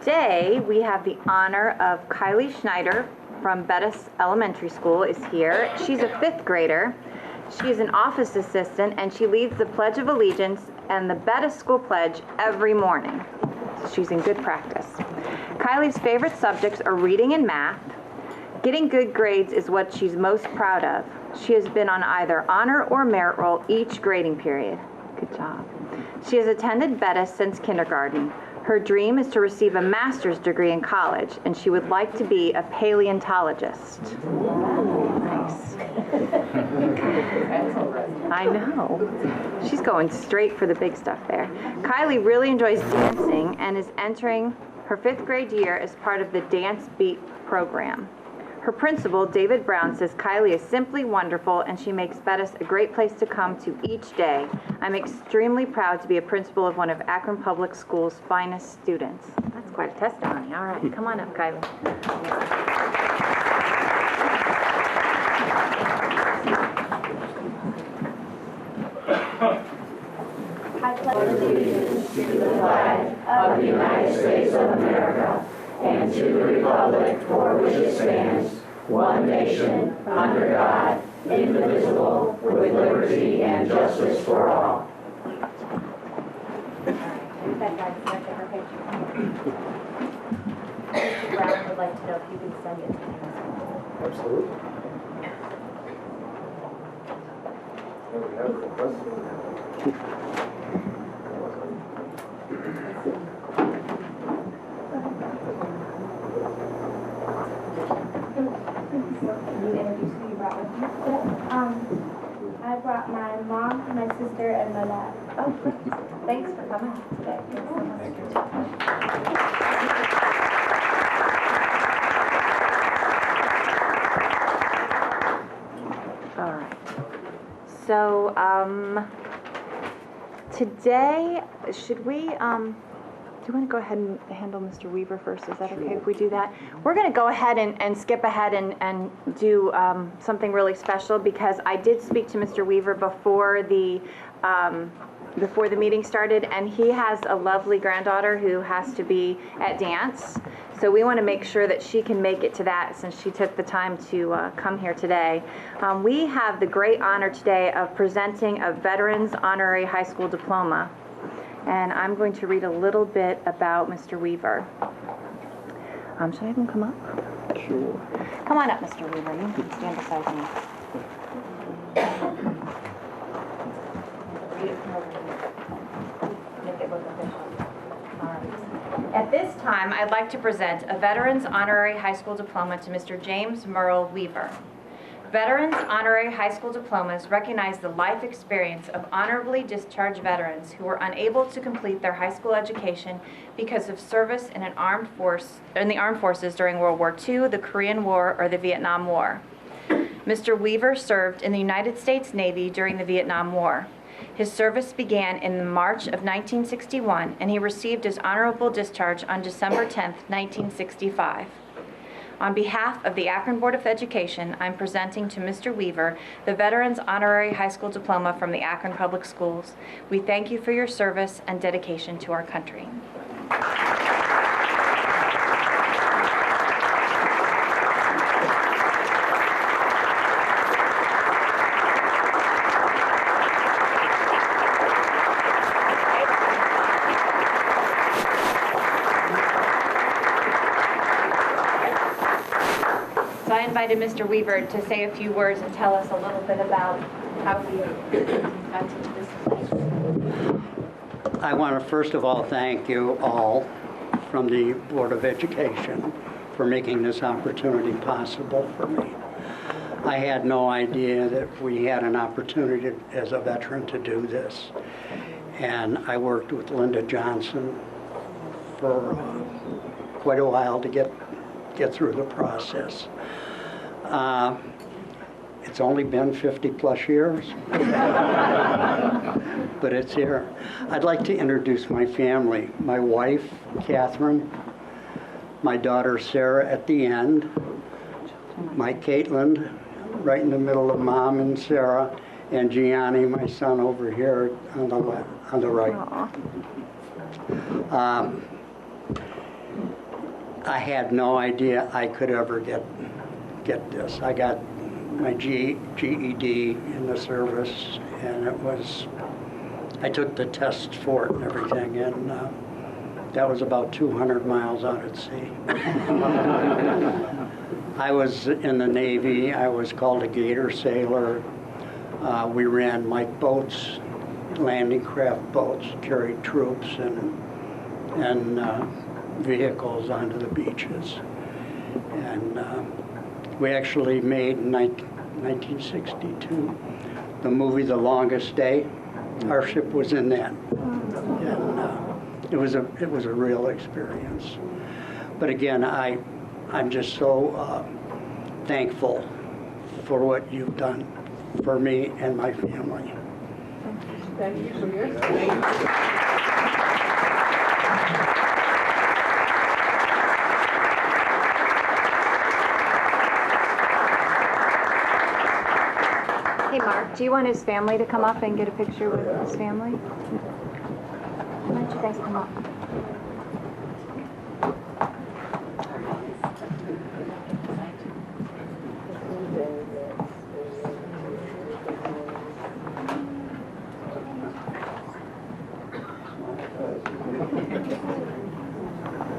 today we have the honor of Kylie Schneider from Bettis Elementary School is here. She's a 5th grader. She's an office assistant and she leads the Pledge of Allegiance and the Bettis School Pledge every morning. She's in good practice. Kylie's favorite subjects are reading and math. Getting good grades is what she's most proud of. She has been on either honor or merit roll each grading period. Good job. She has attended Bettis since kindergarten. Her dream is to receive a master's degree in college, and she would like to be a paleontologist. Nice. I know. She's going straight for the big stuff there. Kylie really enjoys dancing and is entering her 5th grade year as part of the Dance Beat program. Her principal, David Brown, says Kylie is simply wonderful and she makes Bettis a great place to come to each day. I'm extremely proud to be a principal of one of Akron Public Schools' finest students. That's quite a testimony. All right, come on up, Kylie. I pledge allegiance to the flag of the United States of America and to the republic for which it stands, one nation, under God, indivisible, with liberty and justice for all. That guy's going to take her picture. Mr. Brown would like to know if you can send it to him. Absolutely. There we have it. Can you introduce who you brought with you? I brought my mom, my sister, and my dad. Oh, great. Thanks for coming today. Thank you. All right. So, today, should we, do you want to go ahead and handle Mr. Weaver first? Is that okay if we do that? We're going to go ahead and skip ahead and do something really special because I did speak to Mr. Weaver before the meeting started, and he has a lovely granddaughter who has to be at dance. So we want to make sure that she can make it to that since she took the time to come here today. We have the great honor today of presenting a Veterans Honorary High School Diploma. And I'm going to read a little bit about Mr. Weaver. Should I have him come up? Sure. Come on up, Mr. Weaver. You can stand beside me. Read it from over here. Make it look official. All right. At this time, I'd like to present a Veterans Honorary High School Diploma to Mr. James Merle Weaver. Veterans Honorary High School Diplomas recognize the life experience of honorably discharged veterans who were unable to complete their high school education because of service in the armed forces during World War II, the Korean War, or the Vietnam War. Mr. Weaver served in the United States Navy during the Vietnam War. His service began in March of 1961, and he received his honorable discharge on December 10, 1965. On behalf of the Akron Board of Education, I'm presenting to Mr. Weaver the Veterans Honorary High School Diploma from the Akron Public Schools. We thank you for your service and dedication to our country. So I invited Mr. Weaver to say a few words and tell us a little bit about how we got to this place. I want to first of all thank you all from the Board of Education for making this opportunity possible for me. I had no idea that we had an opportunity as a veteran to do this. And I worked with Linda Johnson for quite a while to get through the process. It's only been 50 plus years, but it's here. I'd like to introduce my family. My wife, Catherine, my daughter, Sarah, at the end, my Caitlin, right in the middle of Mom and Sarah, and Gianni, my son, over here on the right. I had no idea I could ever get this. I got my GED in the service, and I took the test for it and everything, and that was about 200 miles out at sea. I was in the Navy. I was called a gator sailor. We ran Mike boats, landing craft boats, carried troops and vehicles onto the beaches. And we actually made in 1962 the movie The Longest Day. Our ship was in that. And it was a real experience. But again, I'm just so thankful for what you've done for me and my family. Thank you for your Hey, Mark, do you want his family to come up and get a picture with his family? Why don't you guys come up?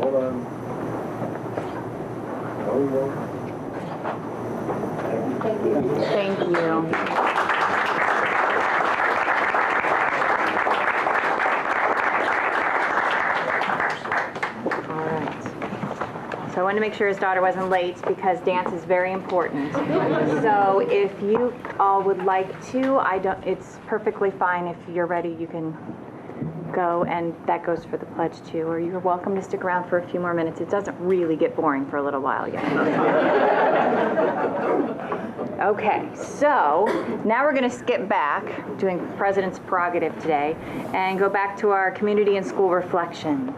Hold on. Thank you. All right. So I wanted to make sure his daughter wasn't late because dance is very important. So if you all would like to, it's perfectly fine. If you're ready, you can go, and that goes for the pledge too, or you're welcome to stick around for a few more minutes. It doesn't really get boring for a little while yet. Okay, so now we're going to skip back, doing President's Prerogative today, and go back to our community and school reflections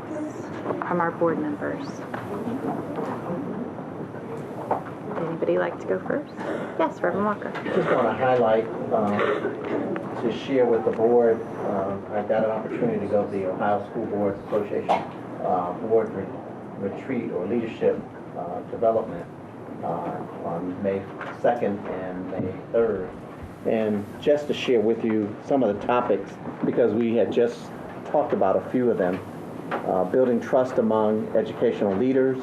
from our board members. Anybody like to go first? Yes, Reverend Walker. Just want to highlight, to share with the board, I got an opportunity to go to the Ohio School Boards Association board retreat or leadership development on May 2nd and May 3rd. And just to share with you some of the topics, because we had just talked about a few of them, building trust among educational leaders,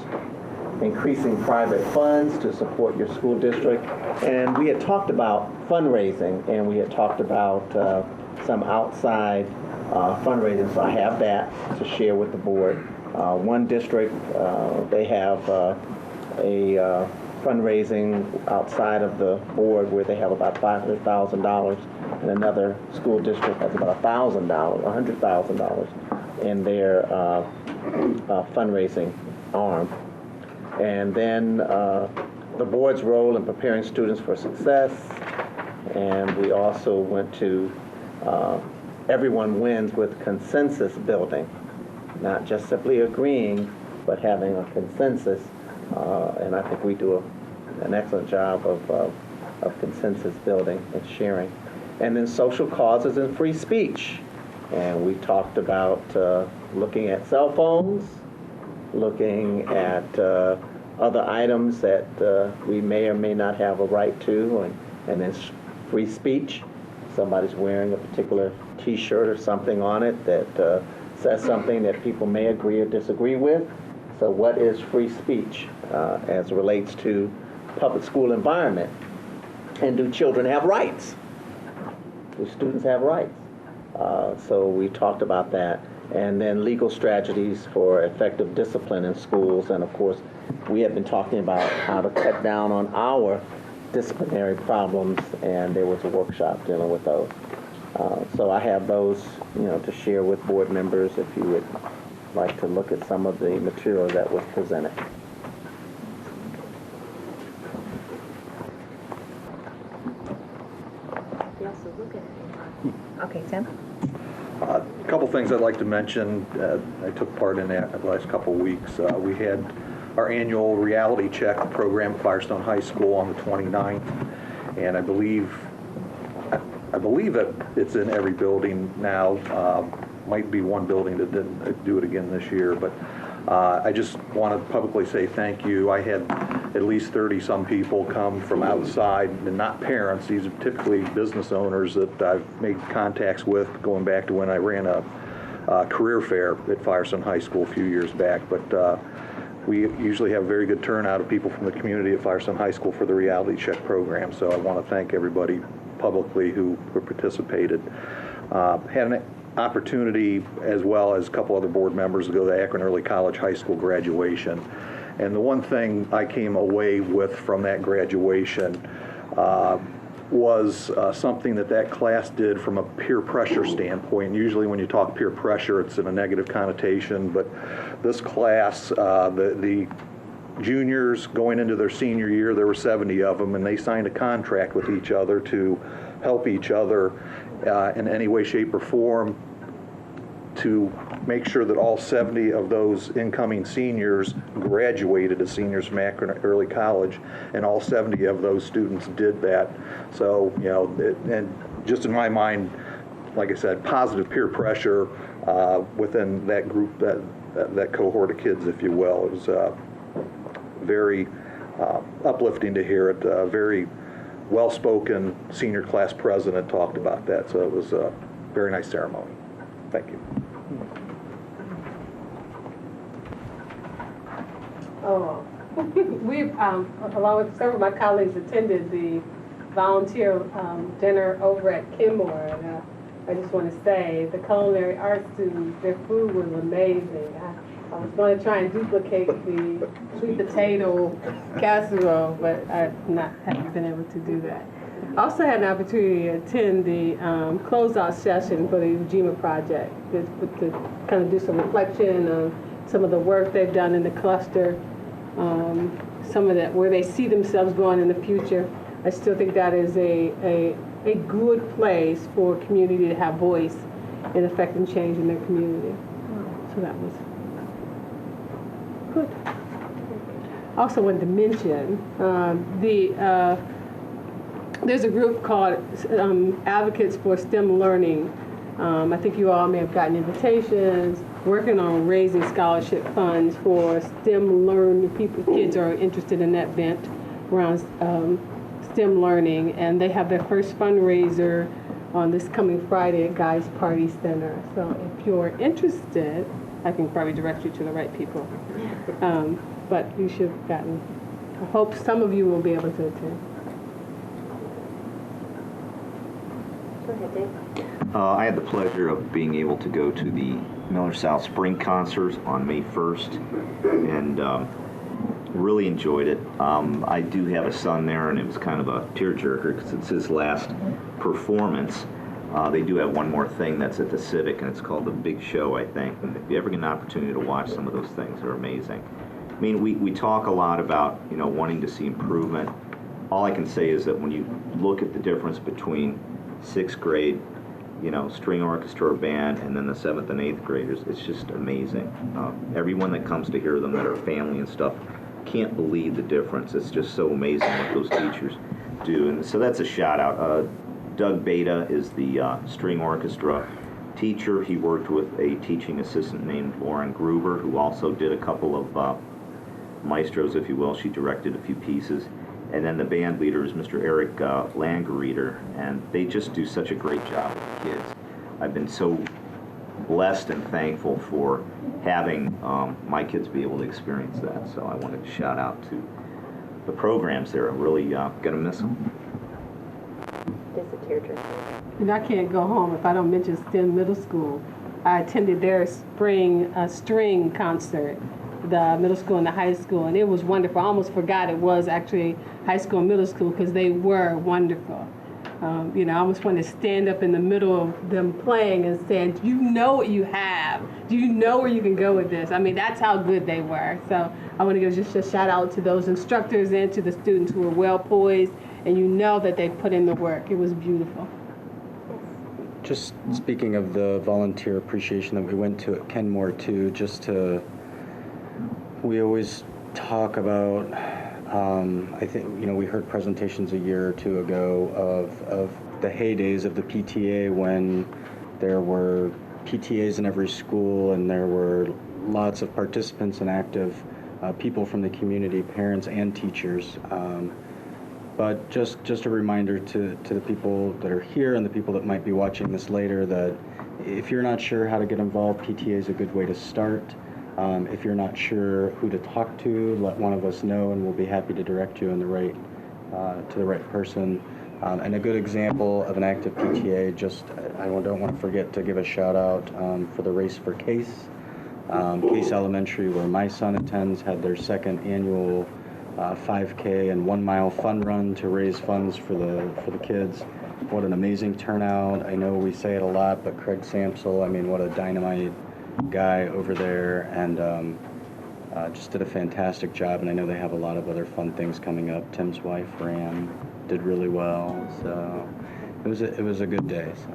increasing private funds to support your school district. And we had talked about fundraising, and we had talked about some outside fundraising, so I have that to share with the board. One district, they have a fundraising outside of the board where they have about $500,000, and another school district has about $100,000 in their fundraising arm. And then the board's role in preparing students for success. And we also went to everyone wins with consensus building, not just simply agreeing, but having a consensus. And I think we do an excellent job of consensus building and sharing. And then social causes and free speech. And we talked about looking at cell phones, looking at other items that we may or may not have a right to, and then free speech. Somebody's wearing a particular T-shirt or something on it that says something that people may agree or disagree with. So what is free speech as it relates to public school environment? And do children have rights? Do students have rights? So we talked about that. And then legal strategies for effective discipline in schools. And of course, we have been talking about how to cut down on our disciplinary problems, and there was a workshop dealing with those. So I have those, to share with board members if you would like to look at some of the material that was presented. Okay, Tim? A couple things I'd like to mention. I took part in that the last couple of weeks. We had our annual reality check program at Firestone High School on the 29th, and I believe that it's in every building now. Might be one building that didn't do it again this year, but I just want to publicly say thank you. I had at least 30-some people come from outside, and not parents. These are typically business owners that I've made contacts with going back to when I ran a career fair at Firestone High School a few years back. But we usually have a very good turnout of people from the community at Firestone High School for the reality check program. So I want to thank everybody publicly who participated. Had an opportunity, as well as a couple other board members, to go to Akron Early College High School graduation. And the one thing I came away with from that graduation was something that class did from a peer pressure standpoint. Usually when you talk peer pressure, it's in a negative connotation, but this class, the juniors going into their senior year, there were 70 of them, and they signed a contract with each other to help each other in any way, shape, or form to make sure that all 70 of those incoming seniors graduated as seniors from Akron Early College, and all 70 of those students did that. So, you know, and just in my mind, like I said, positive peer pressure within that group, that cohort of kids, if you will. It was very uplifting to hear it. Very well-spoken senior class president talked about that, so it was a very nice ceremony. Thank you. Oh, we've, along with several of my colleagues, attended the volunteer dinner over at Kenmore, and I just want to say the culinary arts students, their food was amazing. I was going to try and duplicate the sweet potato casserole, but haven't been able to do that. I also had an opportunity to attend the closeout session for the Ujima project to kind of do some reflection on some of the work they've done in the cluster, some of that where they see themselves going in the future. I still think that is a good place for a community to have voice in affecting change in their community. So that was good. I also wanted to mention there's a group called Advocates for STEM Learning. I think you all may have gotten invitations, working on raising scholarship funds for STEM learning. Kids are interested in that bent around STEM learning, and they have their first fundraiser on this coming Friday at Guy's Party Center. So if you're interested, I can probably direct you to the right people. But you should have gotten, I hope some of you will be able to attend. Go ahead, Dave. I had the pleasure of being able to go to the Miller South Spring Concerts on May 1st, and really enjoyed it. I do have a son there, and it was kind of a tearjerker because it's his last performance. They do have one more thing that's at the Civic, and it's called The Big Show, I think. And if you ever get an opportunity to watch some of those things, they're amazing. I mean, we talk a lot about, you know, wanting to see improvement. All I can say is that when you look at the difference between 6th grade, you know, string orchestra or band, and then the 7th and 8th graders, it's just amazing. Everyone that comes to hear them that are family and stuff can't believe the difference. It's just so amazing what those teachers do. And so that's a shout out. Doug Beta is the string orchestra teacher. He worked with a teaching assistant named Lauren Gruber, who also did a couple of maestros, if you will. She directed a few pieces. And then the band leader is Mr. Eric Langereeder, and they just do such a great job with the kids. I've been so blessed and thankful for having my kids be able to experience that. So I wanted to shout out to the programs there. I'm really going to miss them. It's a tearjerker. And I can't go home if I don't mention STEM Middle School. I attended their spring string concert, the middle school and the high school, and it was wonderful. I almost forgot it was actually high school and middle school because they were wonderful. You know, I almost wanted to stand up in the middle of them playing and saying, do you know what you have? Do you know where you can go with this? I mean, that's how good they were. So I want to give just a shout out to those instructors and to the students who were well poised, and you know that they put in the work. It was beautiful. Just speaking of the volunteer appreciation that we went to at Kenmore too, we always talk about, I think, you know, we heard presentations a year or two ago of the heydays of the PTA when there were PTAs in every school and there were lots of participants and active people from the community, parents and teachers. But just a reminder to the people that are here and the people that might be watching this later that if you're not sure how to get involved, PTA is a good way to start. If you're not sure who to talk to, let one of us know and we'll be happy to direct you in the right, to the right person. And a good example of an active PTA, I don't want to forget to give a shout out for the Race for Case. Case Elementary, where my son attends, had their second annual 5K and 1 mile fun run to raise funds for the kids. What an amazing turnout. I know we say it a lot, but Craig Samsel, I mean, what a dynamite guy over there, and just did a fantastic job. And I know they have a lot of other fun things coming up. Tim's wife, Ram, did really well. So it was a good day. So.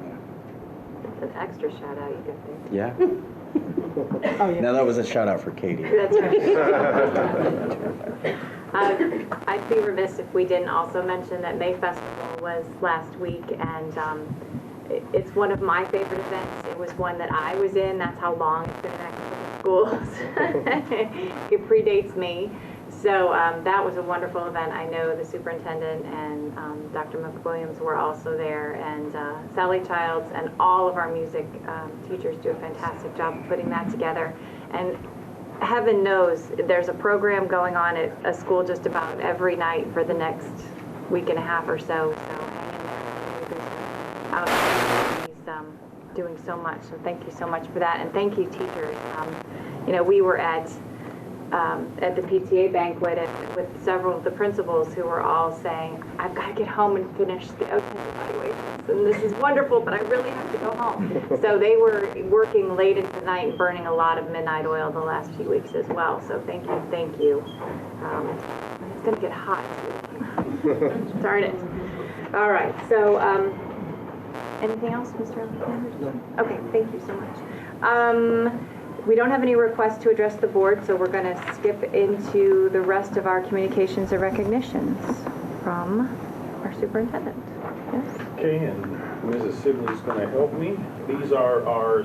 That's an extra shout out you got there. Yeah. Oh, yeah. Now that was a shout out for Katie. That's right. I'd be remiss if we didn't also mention that May Festival was last week, and it's one of my favorite events. It was one that I was in. That's how long it's been in Akron schools. It predates me. So that was a wonderful event. I know the superintendent and Dr. McWilliams were also there, and Sally Childs and all of our music teachers do a fantastic job of putting that together. And heaven knows there's a program going on at a school just about every night for the next week and a half or so. So he's doing so much. So thank you so much for that, and thank you, teachers. You know, we were at the PTA banquet with several of the principals who were all saying, I've got to get home and finish the OTEN evaluations, and this is wonderful, but I really have to go home. So they were working late into the night, burning a lot of midnight oil the last few weeks as well. So thank you, thank you. It's going to get hot. Darn it. All right, so anything else, Mr. Alexander? No. Okay, thank you so much. We don't have any requests to address the board, so we're going to skip into the rest of our communications and recognitions from our superintendent. Yes? Okay, and Mrs. Sibley's going to help me. These are our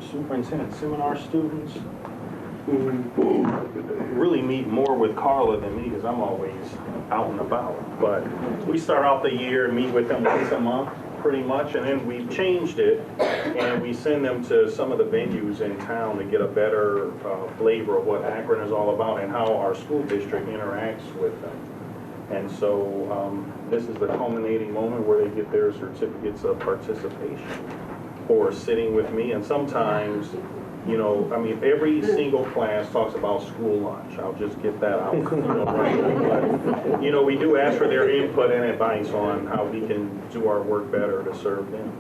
superintendent seminar students who really meet more with Carla than me because I'm always out and about. But we start out the year and meet with them once a month, pretty much, and then we've changed it and we send them to some of the venues in town to get a better flavor of what Akron is all about and how our school district interacts with them. And so this is the culminating moment where they get their certificates of participation or sitting with me. And sometimes, you know, I mean, every single class talks about school lunch. I'll just get that out, right. But, you know, we do ask for their input and advice on how we can do our work better to serve them.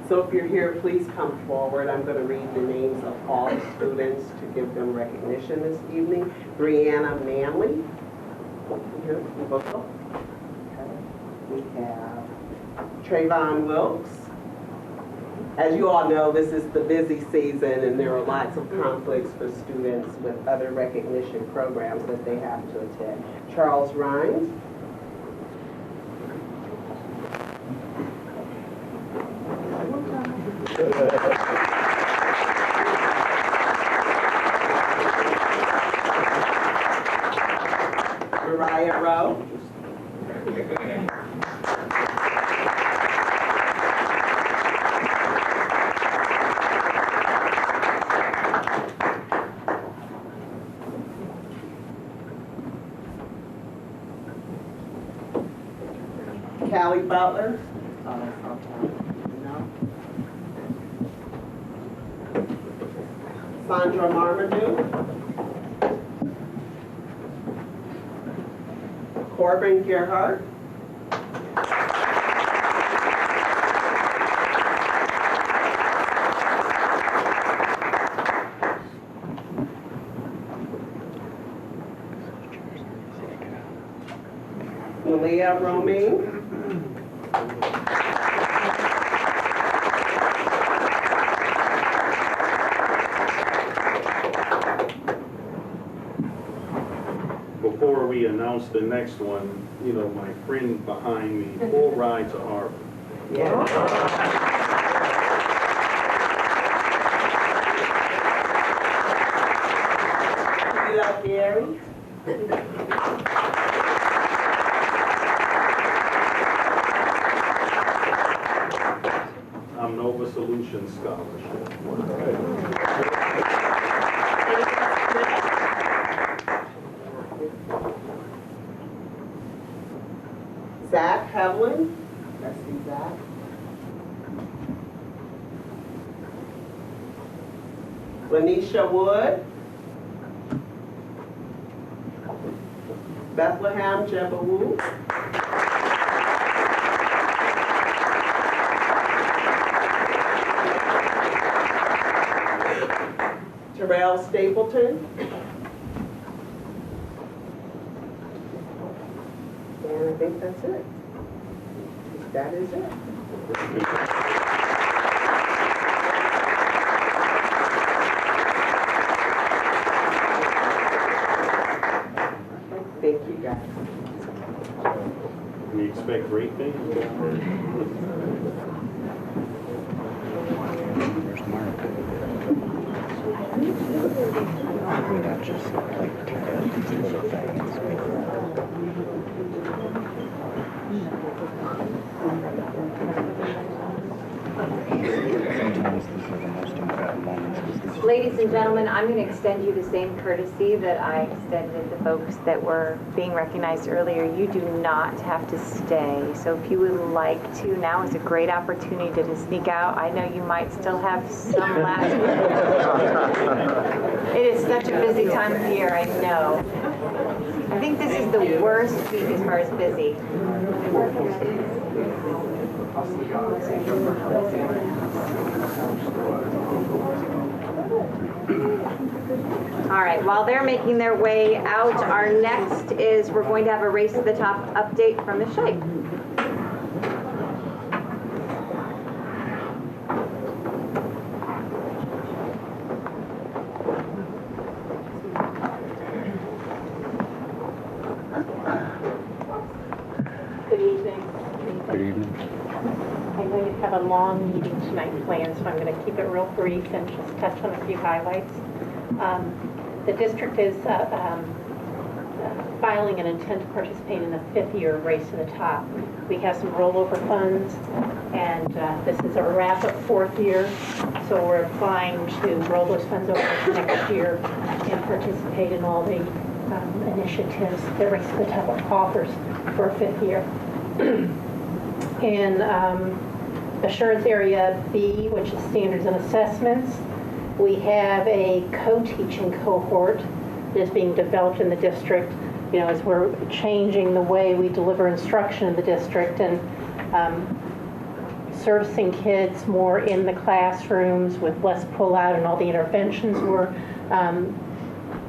So if you're here, please come forward. I'm going to read the names of all the students to give them recognition this evening. Brianna Manley. Here, we have Trayvon Wilkes. As you all know, this is the busy season and there are lots of conflicts for students with other recognition programs that they have to attend. Charles Rhines. Mariah Rowe. Callie Butler. Sandra Marmaduke. Corbin Gerhardt. Malia Romaine. Before we announce the next one, you know, my friend behind me, full ride to Harvard. Yeah. 。 . 。 . 。 . . . . . . . . . . . . . . . . . . . . . . . . . . . . . . . . . . . . . . . . . 。 . 。 . . . . . . . Larry. Nova Solutions Scholarship. Zach Hevlin. Let's see Zach. Lanisha Wood. Bethlehem Jebawu. Terrell Stapleton. And I think that's it. That is it. Thank you, guys. We expect great things. We're not just like these little things. Sometimes these are the most important moments. Ladies and gentlemen, I'm going to extend you the same courtesy that I extended the folks that were being recognized earlier. You do not have to stay. So if you would like to, now is a great opportunity to sneak out. I know you might still have some last It is such a busy time of year, I know. I think this is the worst week as far as busy. All right, while they're making their way out, our next is we're going to have a Race to the Top update from Ms. Scheib. Good evening. Good evening. I know you have a long meeting tonight planned, so I'm going to keep it real brief and just touch on a few highlights. The district is filing an intent to participate in the 5th year of Race to the Top. We have some rollover funds, and this is a wrap-up 4th year, so we're applying to roll those funds over to next year and participate in all the initiatives that Race to the Top offers for a 5th year. In Assurance Area B, which is Standards and Assessments, we have a co-teaching cohort that is being developed in the district, as we're changing the way we deliver instruction in the district and servicing kids more in the classrooms with less pull-out and all the interventions we're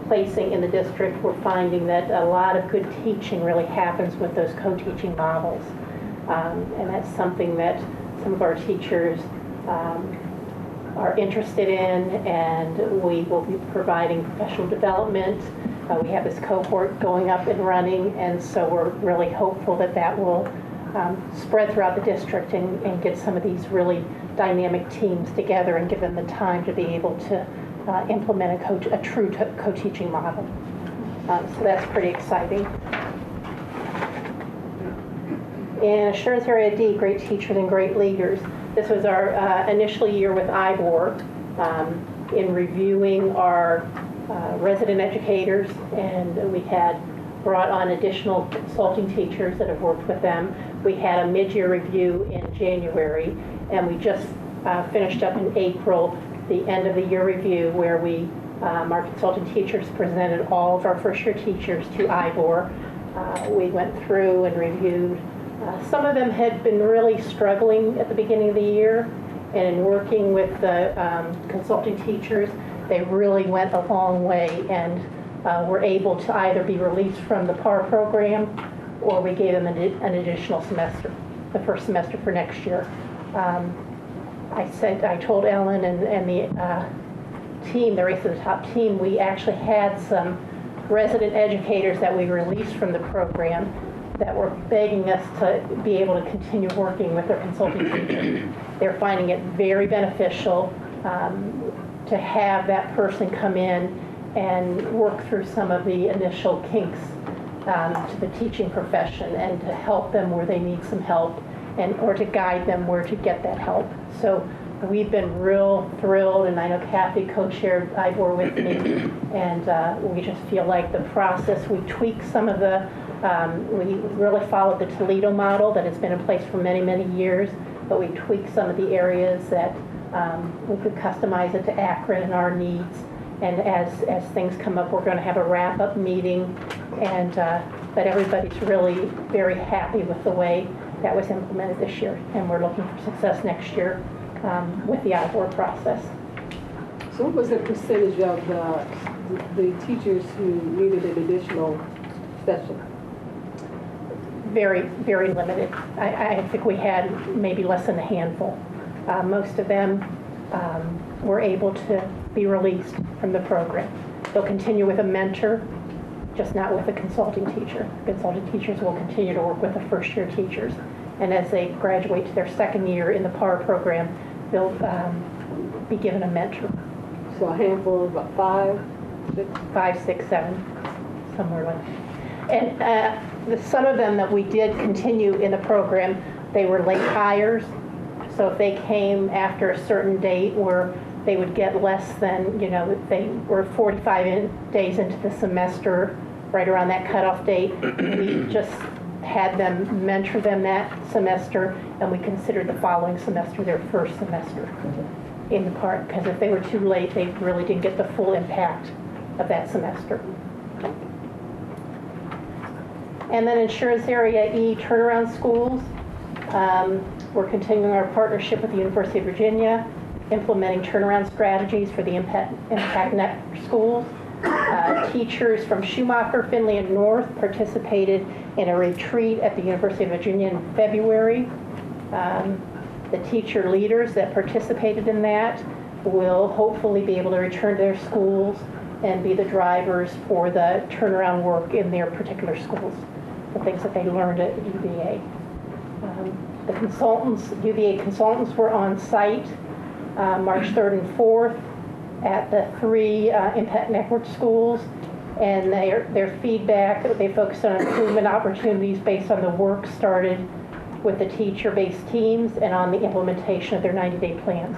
placing in the district. We're finding that a lot of good teaching really happens with those co-teaching models. And that's something that some of our teachers are interested in, and we will be providing professional development. We have this cohort going up and running, and so we're really hopeful that that will spread throughout the district and get some of these really dynamic teams together and give them the time to be able to implement a true co-teaching model. So that's pretty exciting. In Assurance Area D, great teachers and great leaders. This was our initial year with IBOR in reviewing our resident educators, and we had brought on additional consulting teachers that have worked with them. We had a mid-year review in January, and we just finished up in April the end of the year review where we, our consulting teachers presented all of our first-year teachers to IBOR. We went through and reviewed. Some of them had been really struggling at the beginning of the year, and in working with the consulting teachers, they really went a long way and were able to either be released from the PAR program or we gave them an additional semester, the first semester for next year. I told Ellen and the team, the Race to the Top team, we actually had some resident educators that we released from the program that were begging us to be able to continue working with their consulting teachers. They're finding it very beneficial to have that person come in and work through some of the initial kinks to the teaching profession and to help them where they need some help and or to guide them where to get that help. So we've been real thrilled, and I know Kathy co-chaired IBOR with me, and we just feel like the process, we tweaked some of the, we really followed the Toledo model that has been in place for many, many years, but we tweaked some of the areas that we could customize it to Akron and our needs. And as things come up, we're going to have a wrap-up meeting, and but everybody's really very happy with the way that was implemented this year, and we're looking for success next year with the IBOR process. So what was the percentage of the teachers who needed an additional session? Very, very limited. I think we had maybe less than a handful. Most of them were able to be released from the program. They'll continue with a mentor, just not with a consulting teacher. Consulting teachers will continue to work with the first-year teachers. And as they graduate to their second year in the PAR program, they'll be given a mentor. So a handful of about 5, 6, 7, somewhere like that. And some of them that we did continue in the program, they were late hires. So if they came after a certain date where they would get less than, you know, they were 45 days into the semester, right around that cutoff date, we just had them mentor them that semester, and we considered the following semester their first semester in the part, because if they were too late, they really didn't get the full impact of that semester. And then Insurance Area E turnaround schools. We're continuing our partnership with the University of Virginia, implementing turnaround strategies for the impact net schools. Teachers from Schumacher, Findlay, and North participated in a retreat at the University of Virginia in February. The teacher leaders that participated in that will hopefully be able to return to their schools and be the drivers for the turnaround work in their particular schools, the things that they learned at UVA. The consultants, UVA consultants were on site March 3rd and 4th at the 3 Impact Network schools, and their feedback, they focused on improvement opportunities based on the work started with the teacher-based teams and on the implementation of their 90-day plans.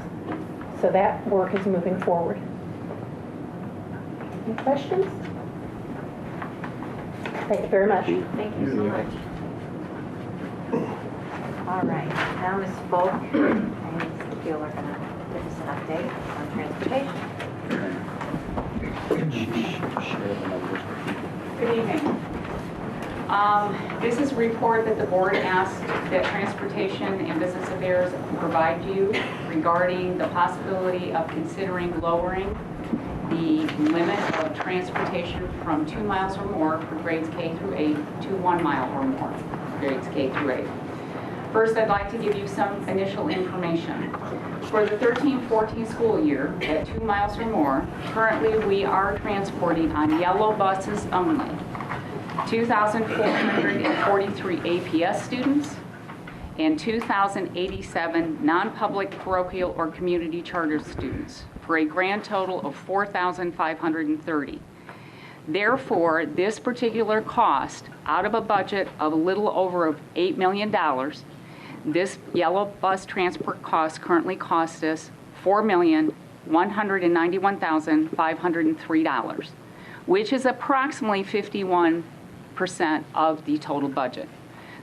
So that work is moving forward. Any questions? Thank you very much. Thank you so much. All right, now Ms. Volk and Ms. Gill are going to give us an update on transportation. Good evening. This is a report that the board asked that Transportation and Business Affairs provide you regarding the possibility of considering lowering the limit of transportation from 2 miles or more for grades K through 8 to 1 mile or more for grades K through 8. First, I'd like to give you some initial information. For the 13-14 school year, at 2 miles or more, currently we are transporting on yellow buses only 2,443 APS students and 2,087 non-public parochial or community charter students for a grand total of 4,530. Therefore, this particular cost, out of a budget of a little over $8 million, this yellow bus transport cost currently costs us $4,191,503, which is approximately 51% of the total budget.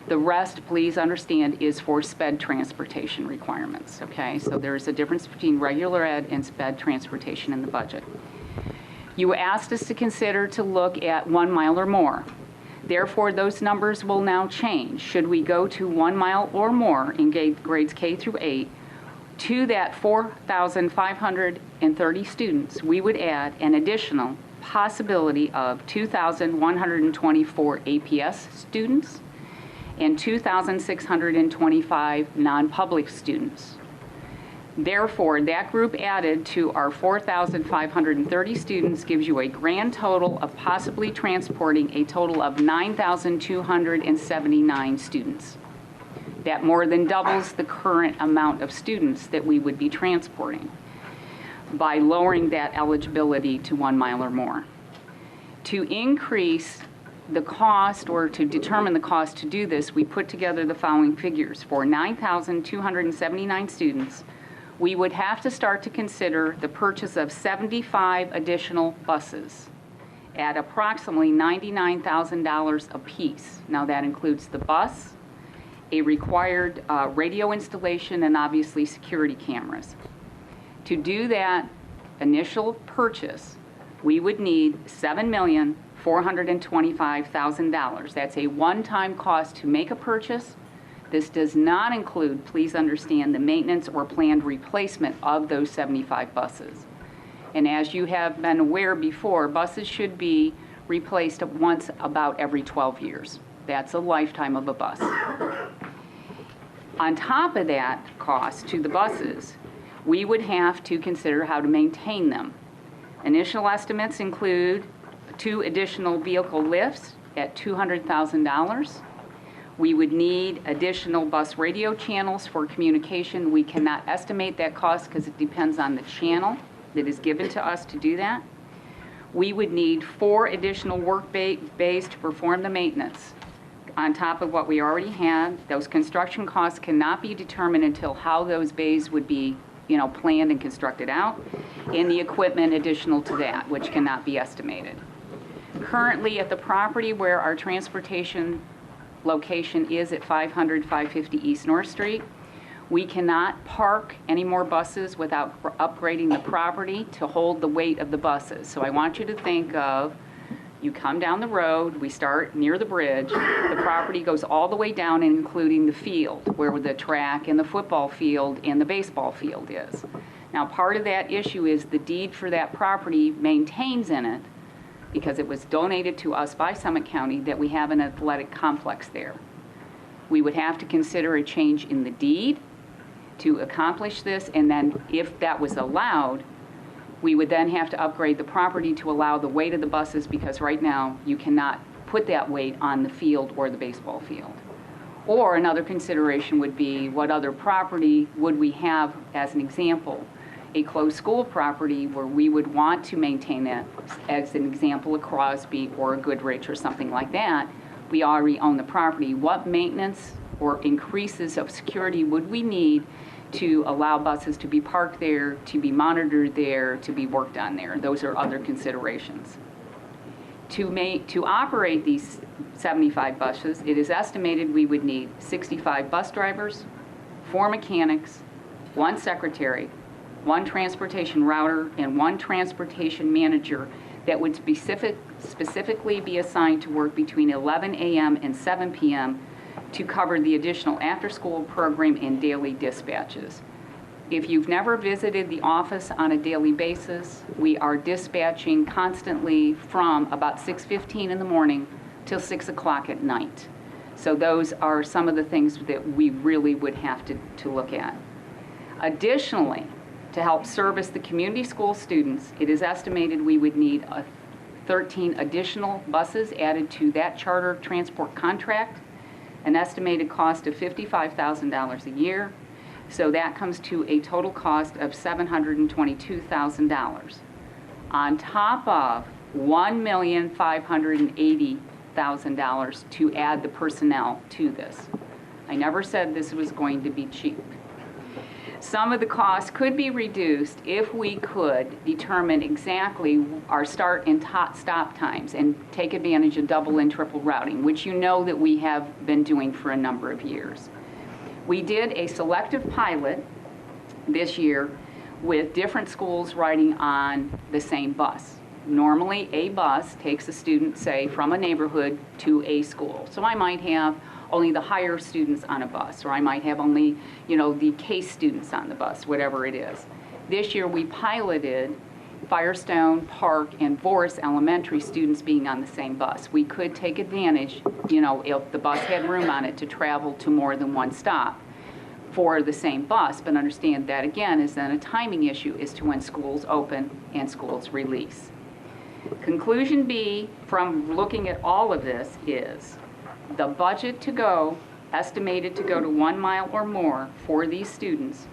The rest, please understand, is for SPED transportation requirements, okay? So there's a difference between regular ed and SPED transportation in the budget. You asked us to consider to look at 1 mile or more. Therefore, those numbers will now change. Should we go to 1 mile or more in grades K through 8, to that 4,530 students, we would add an additional possibility of 2,124 APS students and 2,625 non-public students. Therefore, that group added to our 4,530 students gives you a grand total of possibly transporting a total of 9,279 students. That more than doubles the current amount of students that we would be transporting. by lowering that eligibility to 1 mile or more. To increase the cost, or to determine the cost to do this, we put together the following figures. For 9,279 students, we would have to start to consider the purchase of 75 additional buses at approximately $99,000 apiece. Now that includes the bus, a required radio installation, and obviously security cameras. To do that initial purchase, we would need $7,425,000. That's a one-time cost to make a purchase. This does not include, please understand, the maintenance or planned replacement of those 75 buses. And as you have been aware before, buses should be replaced once about every 12 years. That's a lifetime of a bus. On top of that cost to the buses, we would have to consider how to maintain them. Initial estimates include 2 additional vehicle lifts at $200,000. We would need additional bus radio channels for communication. We cannot estimate that cost because it depends on the channel that is given to us to do that. We would need 4 additional work bays to perform the maintenance on top of what we already had. Those construction costs cannot be determined until how those bays would be, planned and constructed out, and the equipment additional to that, which cannot be estimated. Currently at the property where our transportation location is at 550 East North Street, we cannot park any more buses without upgrading the property to hold the weight of the buses. So I want you to think of, you come down the road, we start near the bridge, the property goes all the way down, including the field, where the track and the football field and the baseball field is. Now, part of that issue is the deed for that property maintains in it, because it was donated to us by Summit County, that we have an athletic complex there. We would have to consider a change in the deed to accomplish this, and then if that was allowed, we would then have to upgrade the property to allow the weight of the buses, because right now you cannot put that weight on the field or the baseball field. Or another consideration would be, what other property would we have, as an example, a closed school property where we would want to maintain that, as an example, a Crosby or a Goodrich or something like that. We already own the property. What maintenance or increases of security would we need to allow buses to be parked there, to be monitored there, to be worked on there? Those are other considerations. To operate these 75 buses, it is estimated we would need 65 bus drivers, 4 mechanics, 1 secretary, 1 transportation router, and 1 transportation manager that would specifically be assigned to work between 11 a.m. and 7 p.m. to cover the additional after-school program and daily dispatches. If you've never visited the office on a daily basis, we are dispatching constantly from about 6:15 in the morning till 6 o'clock at night. So those are some of the things that we really would have to look at. Additionally, to help service the community school students, it is estimated we would need 13 additional buses added to that charter transport contract, an estimated cost of $55,000 a year. So that comes to a total cost of $722,000. On top of $1,580,000 to add the personnel to this. I never said this was going to be cheap. Some of the costs could be reduced if we could determine exactly our start and stop times and take advantage of double and triple routing, which you know that we have been doing for a number of years. We did a selective pilot this year with different schools riding on the same bus. Normally, a bus takes a student, say, from a neighborhood to a school. So I might have only the higher students on a bus, or I might have only, the case students on the bus, whatever it is. This year we piloted Firestone, Park, and Voris Elementary students being on the same bus. We could take advantage, if the bus had room on it, to travel to more than one stop for the same bus, but understand that, again, is then a timing issue as to when schools open and schools release. Conclusion B, from looking at all of this, is the budget to go, estimated to go to 1 mile or more for these students,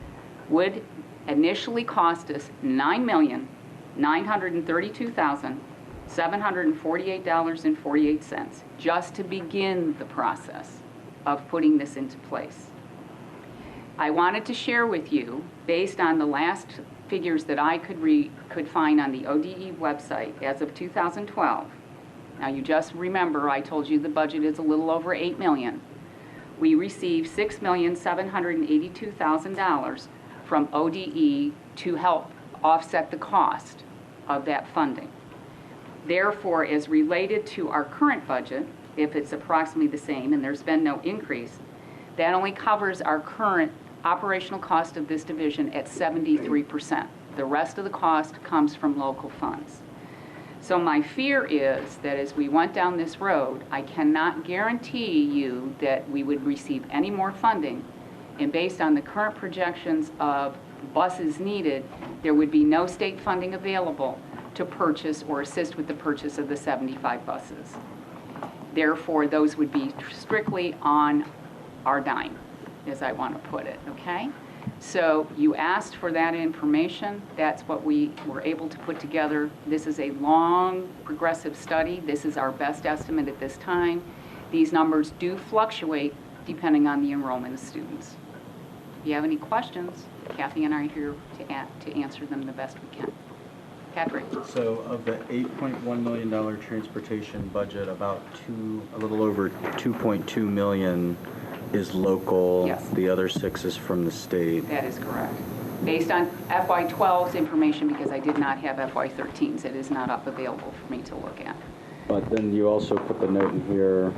would initially cost us $9,932,748.48 just to begin the process of putting this into place. I wanted to share with you, based on the last figures that I could find on the ODE website as of 2012. Now you just remember I told you the budget is a little over $8 million. We received $6,782,000 from ODE to help offset the cost of that funding. Therefore, as related to our current budget, if it's approximately the same and there's been no increase, that only covers our current operational cost of this division at 73%. The rest of the cost comes from local funds. So my fear is that as we went down this road, I cannot guarantee you that we would receive any more funding, and based on the current projections of buses needed, there would be no state funding available to purchase or assist with the purchase of the 75 buses. Therefore, those would be strictly on our dime, as I want to put it, okay? So you asked for that information. That's what we were able to put together. This is a long, progressive study. This is our best estimate at this time. These numbers do fluctuate depending on the enrollment of students. If you have any questions, Kathy and I are here to answer them the best we can. Patrick? So of the $8.1 million transportation budget, about a little over $2.2 million is local. Yes. The other 6 is from the state. That is correct. Based on FY12's information, because I did not have FY13's, it is not up available for me to look at. But then you also put the note in here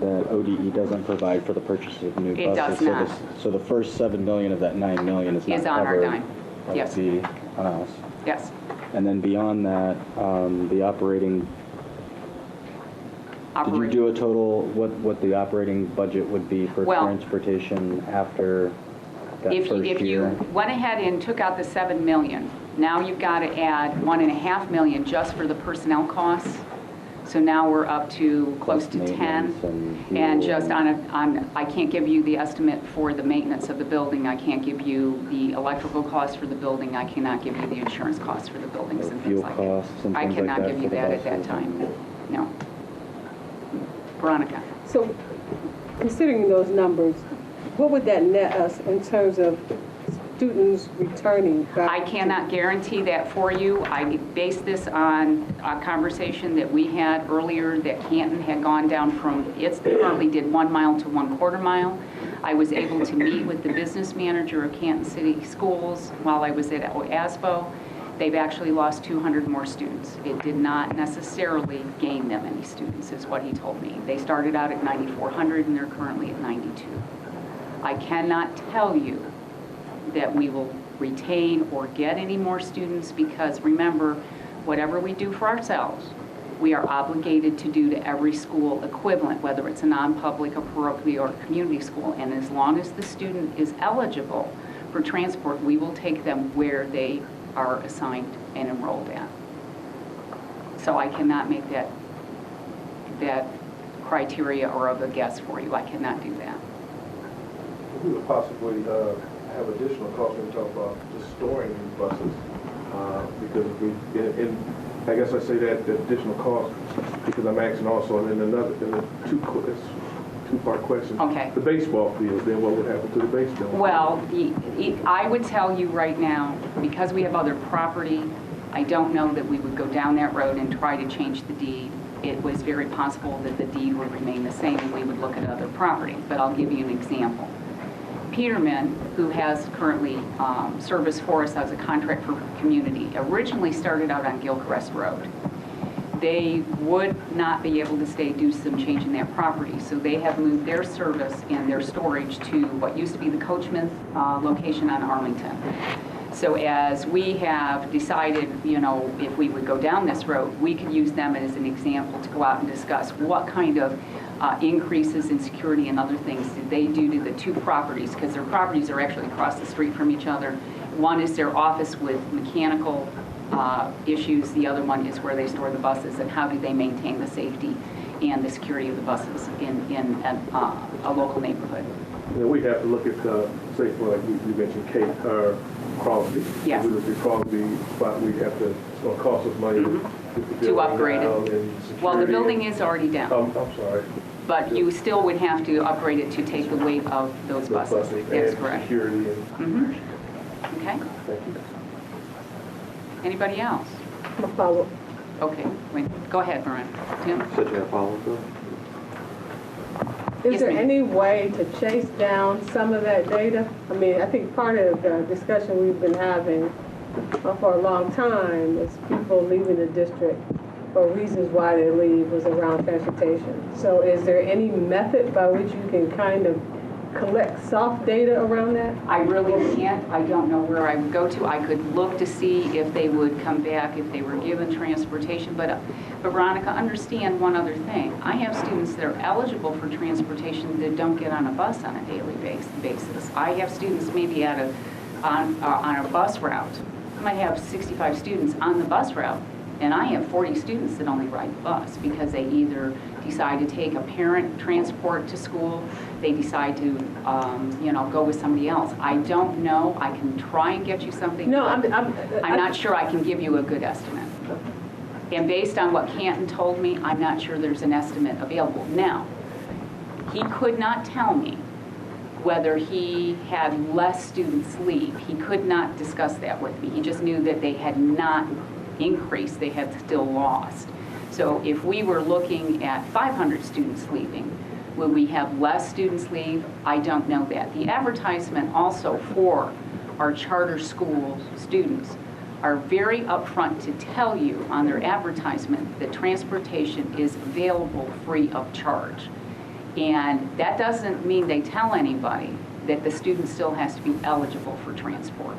that ODE doesn't provide for the purchase of new buses. It does not. So the first $7 million of that $9 million is not on our covered. dime. That Yes. would be on us. Yes. And then beyond that, the operating. Did you do a total, what the operating budget would be for transportation after that first year? If you went ahead and took out the $7 million, now you've got to add $1.5 million just for the personnel costs. So now we're up to close to 10. And just I can't give you the estimate for the maintenance of the building. I can't give you the electrical costs for the building. I cannot give you the insurance costs for the buildings and things like that. I cannot give you that at that time. No. Veronica. So, considering those numbers, what would that net us in terms of students returning back? I cannot guarantee that for you. I based this on a conversation that we had earlier that Canton had gone down from, it currently did 1 mile to 1/4 mile. I was able to meet with the business manager of Canton City Schools while I was at ASBO. They've actually lost 200 more students. It did not necessarily gain them any students, is what he told me. They started out at 9,400 and they're currently at 92. I cannot tell you that we will retain or get any more students because remember, whatever we do for ourselves, we are obligated to do to every school equivalent, whether it's a non-public, a parochial, or community school. And as long as the student is eligible for transport, we will take them where they are assigned and enrolled at. So I cannot make that criteria or of a guess for you. I cannot do that. We would possibly have additional costs when we talk about just storing these buses, because I guess I say that the additional cost because I'm asking also in a two-part question. Okay. The baseball field, then what would happen to the baseball? Well, I would tell you right now, because we have other property, I don't know that we would go down that road and try to change the deed. It was very possible that the deed would remain the same and we would look at other property. But I'll give you an example. Peterman, who has currently service for us as a contract for community, originally started out on Gilchrist Road. They would not be able to stay due to some change in that property, so they have moved their service and their storage to what used to be the Coachman location on Arlington. So as we have decided, you know, if we would go down this road, we could use them as an example to go out and discuss what kind of increases in security and other things did they do to the two properties, because their properties are actually across the street from each other. One is their office with mechanical issues. The other one is where they store the buses, and how do they maintain the safety and the security of the buses in a local neighborhood. Yeah, we have to look at, say, for like you mentioned, Kate, Crosby. Yes. We would be Crosby, but we'd have to, it's gonna cost us money to get the building upgrade it. down and Well, the security. building is already down, I'm sorry. but you still would have to upgrade it to take the weight of those The buses. That's and correct. security and, Okay. thank you. Anybody else? I'm a follow. Okay, wait, go ahead, Miranda. Tim? Said you had a follow-up, Bill? Is Yes, there ma'am. any way to chase down some of that data? I mean, I think part of the discussion we've been having for a long time is people leaving the district for reasons why they leave was around transportation. So is there any method by which you can kind of collect soft data around that? I really can't. I don't know where I would go to. I could look to see if they would come back, if they were given transportation. But Veronica, understand one other thing. I have students that are eligible for transportation that don't get on a bus on a daily basis. I have students maybe on a bus route. I might have 65 students on the bus route, and I have 40 students that only ride the bus because they either decide to take a parent transport to school, they decide to, go with somebody else. I don't know. I can try and get you something. No, I'm not sure I can give you a good estimate. And based on what Canton told me, I'm not sure there's an estimate available. Now, he could not tell me whether he had less students leave. He could not discuss that with me. He just knew that they had not increased, they had still lost. So if we were looking at 500 students leaving, would we have less students leave? I don't know that. The advertisement also for our charter school students are very upfront to tell you on their advertisement that transportation is available free of charge. And that doesn't mean they tell anybody that the student still has to be eligible for transport.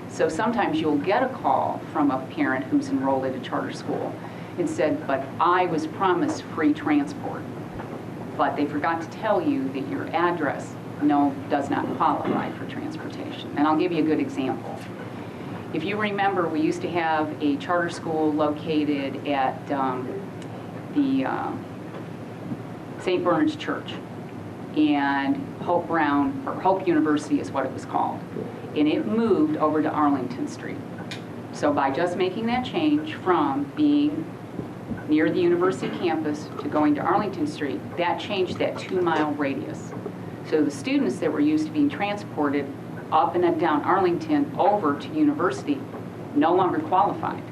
So sometimes you'll get a call from a parent who's enrolled at a charter school and said, but I was promised free transport. But they forgot to tell you that your address does not qualify for transportation. And I'll give you a good example. If you remember, we used to have a charter school located at the St. Bernard's Church, and Hope University is what it was called. And it moved over to Arlington Street. So by just making that change from being near the university campus to going to Arlington Street, that changed that 2-mile radius. So the students that were used to being transported up and down Arlington over to university no longer qualified.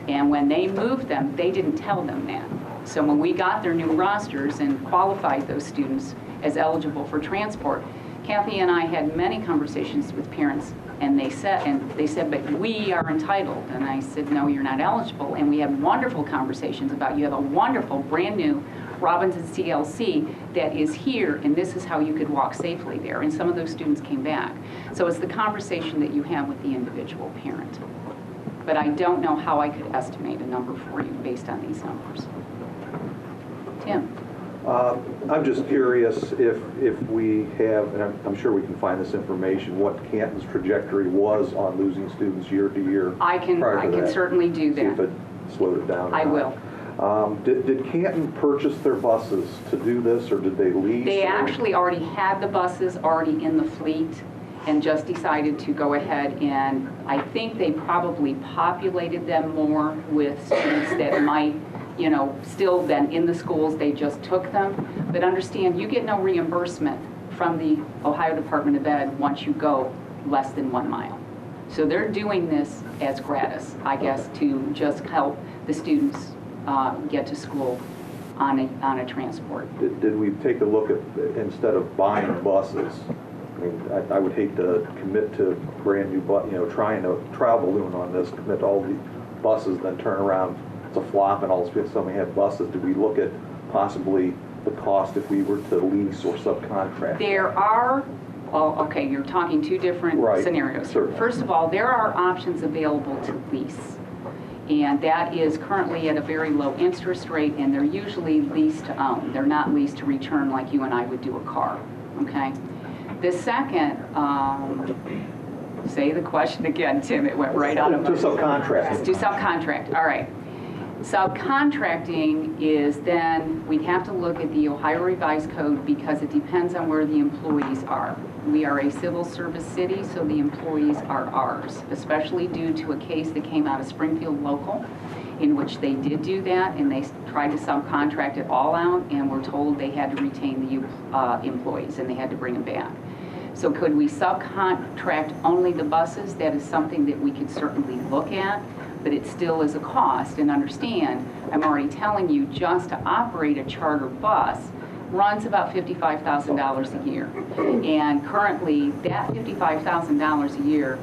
And when they moved them, they didn't tell them that. So when we got their new rosters and qualified those students as eligible for transport, Kathy and I had many conversations with parents, and they said, but we are entitled. And I said, no, you're not eligible. And we had wonderful conversations about, you have a wonderful brand new Robinson CLC that is here, and this is how you could walk safely there. And some of those students came back. So it's the conversation that you have with the individual parent. But I don't know how I could estimate a number for you based on these numbers. Tim? I'm just curious if we have, and I'm sure we can find this information, what Canton's trajectory was on losing students year to year. I can certainly do that. See if it slowed it down. I will. Did Canton purchase their buses to do this, or did they lease? They actually already had the buses already in the fleet and just decided to go ahead, and I think they probably populated them more with students that might, still been in the schools, they just took them. But understand, you get no reimbursement from the Ohio Department of Ed once you go less than 1 mile. So they're doing this as gratis, I guess, to just help the students get to school on a transport. Did we take a look at, instead of buying buses, I mean, I would hate to commit to brand new, trying to trial balloon on this, commit to all the buses, then turn around, it's a flop, and all of a sudden we have buses. Did we look at possibly the cost if we were to lease or subcontract? There are, okay, you're talking two different scenarios. Certainly. First of all, there are options available to lease. And that is currently at a very low interest rate, and they're usually leased to own. They're not leased to return like you and I would do a car, okay? The second, say the question again, Tim, it went right out of my... To subcontract. To subcontract, all right. Subcontracting is then, we'd have to look at the Ohio Revised Code because it depends on where the employees are. We are a civil service city, so the employees are ours, especially due to a case that came out of Springfield Local in which they did do that, and they tried to subcontract it all out and were told they had to retain the employees and they had to bring them back. So could we subcontract only the buses? That is something that we could certainly look at, but it still is a cost. And understand, I'm already telling you, just to operate a charter bus runs about $55,000 a year. And currently, that $55,000 a year,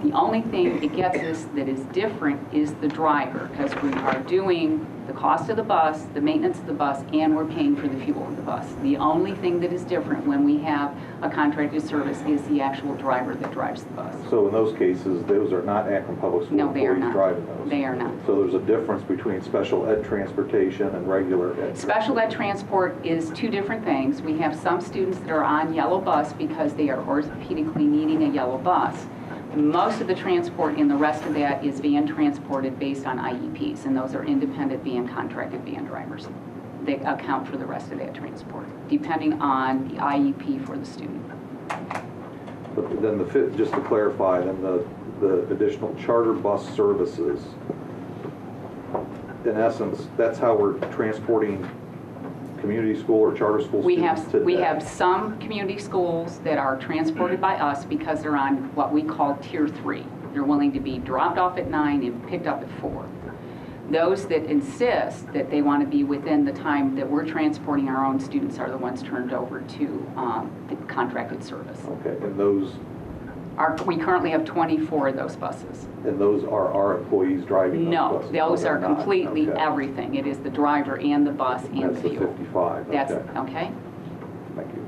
the only thing it gets us that is different is the driver, because we are doing the cost of the bus, the maintenance of the bus, and we're paying for the fuel of the bus. The only thing that is different when we have a contracted service is the actual driver that drives the bus. So in those cases, those are not Akron Public School No, they are employees not. driving those? They are not. So there's a difference between special ed transportation and regular ed? Special ed transport is two different things. We have some students that are on yellow bus because they are orthopedically needing a yellow bus. Most of the transport in the rest of that is van transported based on IEPs, and those are independent van contracted van drivers. They account for the rest of that transport, depending on the IEP for the student. But then just to clarify, then the additional charter bus services, in essence, that's how we're transporting community school or charter school students today? We have some community schools that are transported by us because they're on what we call Tier 3. They're willing to be dropped off at 9 and picked up at 4. Those that insist that they want to be within the time that we're transporting our own students are the ones turned over to the contracted service. Okay, and those? We currently have 24 of those buses. And those are our employees driving those buses? No, those are not. completely Okay. everything. It is the driver and the bus and That's the fuel. the 55, That's, okay. okay. Thank you.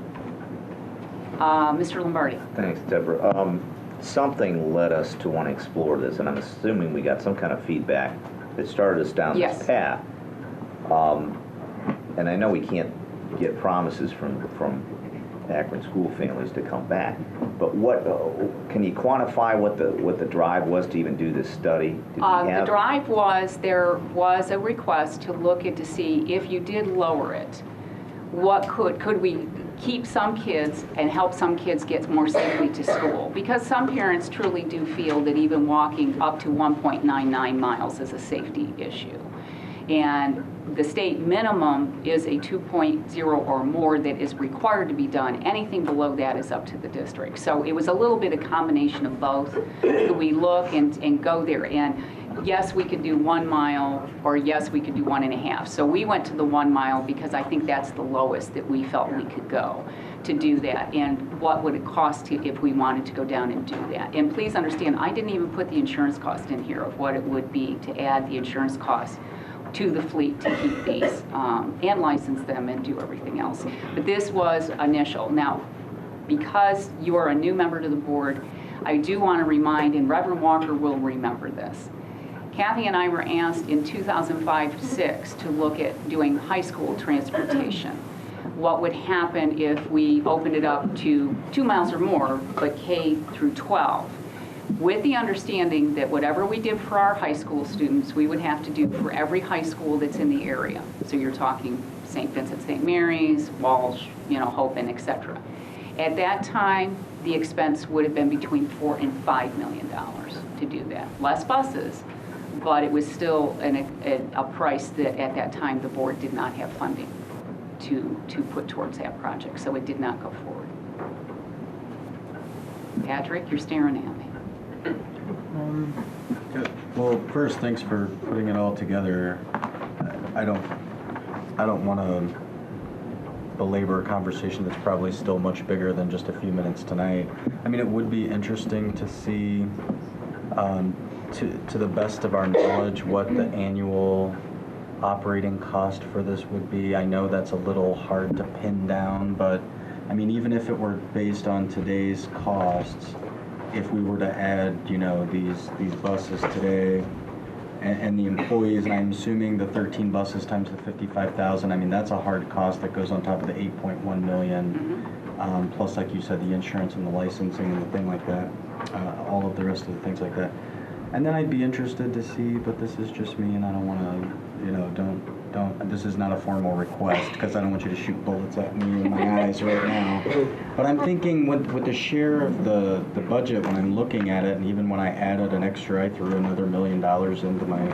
Mr. Lombardi. Thanks, Deborah. Something led us to want to explore this, and I'm assuming we got some kind of feedback that started us down Yes. this path. And I know we can't get promises from Akron school families to come back, but what can you quantify what the drive was to even do this study? Did we The have- drive was, there was a request to look at to see if you did lower it, what could we keep some kids and help some kids get more safely to school? Because some parents truly do feel that even walking up to 1.99 miles is a safety issue. And the state minimum is a 2.0 or more that is required to be done. Anything below that is up to the district. So it was a little bit of combination of both. Could we look and go there? And yes, we could do 1 mile, or yes, we could do 1.5. So we went to the 1 mile because I think that's the lowest that we felt we could go to do that. And what would it cost if we wanted to go down and do that? And please understand, I didn't even put the insurance cost in here of what it would be to add the insurance cost to the fleet to keep these and license them and do everything else. But this was initial. Now, because you are a new member to the board, I do want to remind, and Reverend Walker will remember this, Kathy and I were asked in 2005-06 to look at doing high school transportation. What would happen if we opened it up to 2 miles or more, but K through 12? With the understanding that whatever we did for our high school students, we would have to do for every high school that's in the area. So you're talking St. Vincent St. Mary's, Walsh, Hopen, etc. At that time, the expense would have been between $4 and $5 million to do that. Less buses, but it was still a price that at that time the board did not have funding to put towards that project, so it did not go forward. Patrick, you're staring at me. Good. Well, first, thanks for putting it all together. I don't want to belabor a conversation that's probably still much bigger than just a few minutes tonight. I mean, it would be interesting to see, to the best of our knowledge, what the annual operating cost for this would be. I know that's a little hard to pin down, but I mean, even if it were based on today's costs, if we were to add, these buses today and the employees, and I'm assuming the 13 buses times the 55,000, I mean, that's a hard cost that goes on top of the 8.1 million, plus, like you said, the insurance and the licensing and the thing like that, all of the rest of the things like that. And then I'd be interested to see, but this is just me, and I don't want to don't, this is not a formal request, because I don't want you to shoot bullets at me in my eyes right now. But I'm thinking with the share of the budget, when I'm looking at it, and even when I added an extra, I threw another $1 million into my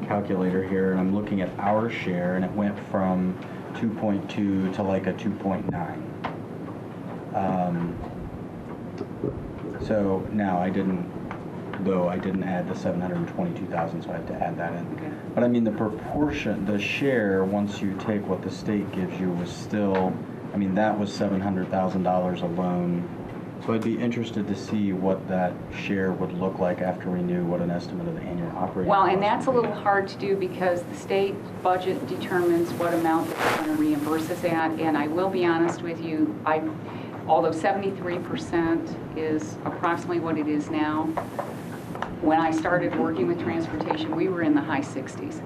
calculator here, and I'm looking at our share, and it went from 2.2 to like a 2.9. So now I didn't add the 722,000, so I have to add that in. Okay. But I mean, the proportion, the share, once you take what the state gives you, was still, I mean, that was $700,000 alone. So I'd be interested to see what that share would look like after we knew what an estimate of the annual operating Well, cost and that's a would be. little hard to do because the state budget determines what amount they're going to reimburse us at. And I will be honest with you, although 73% is approximately what it is now, when I started working with transportation, we were in the high 60s.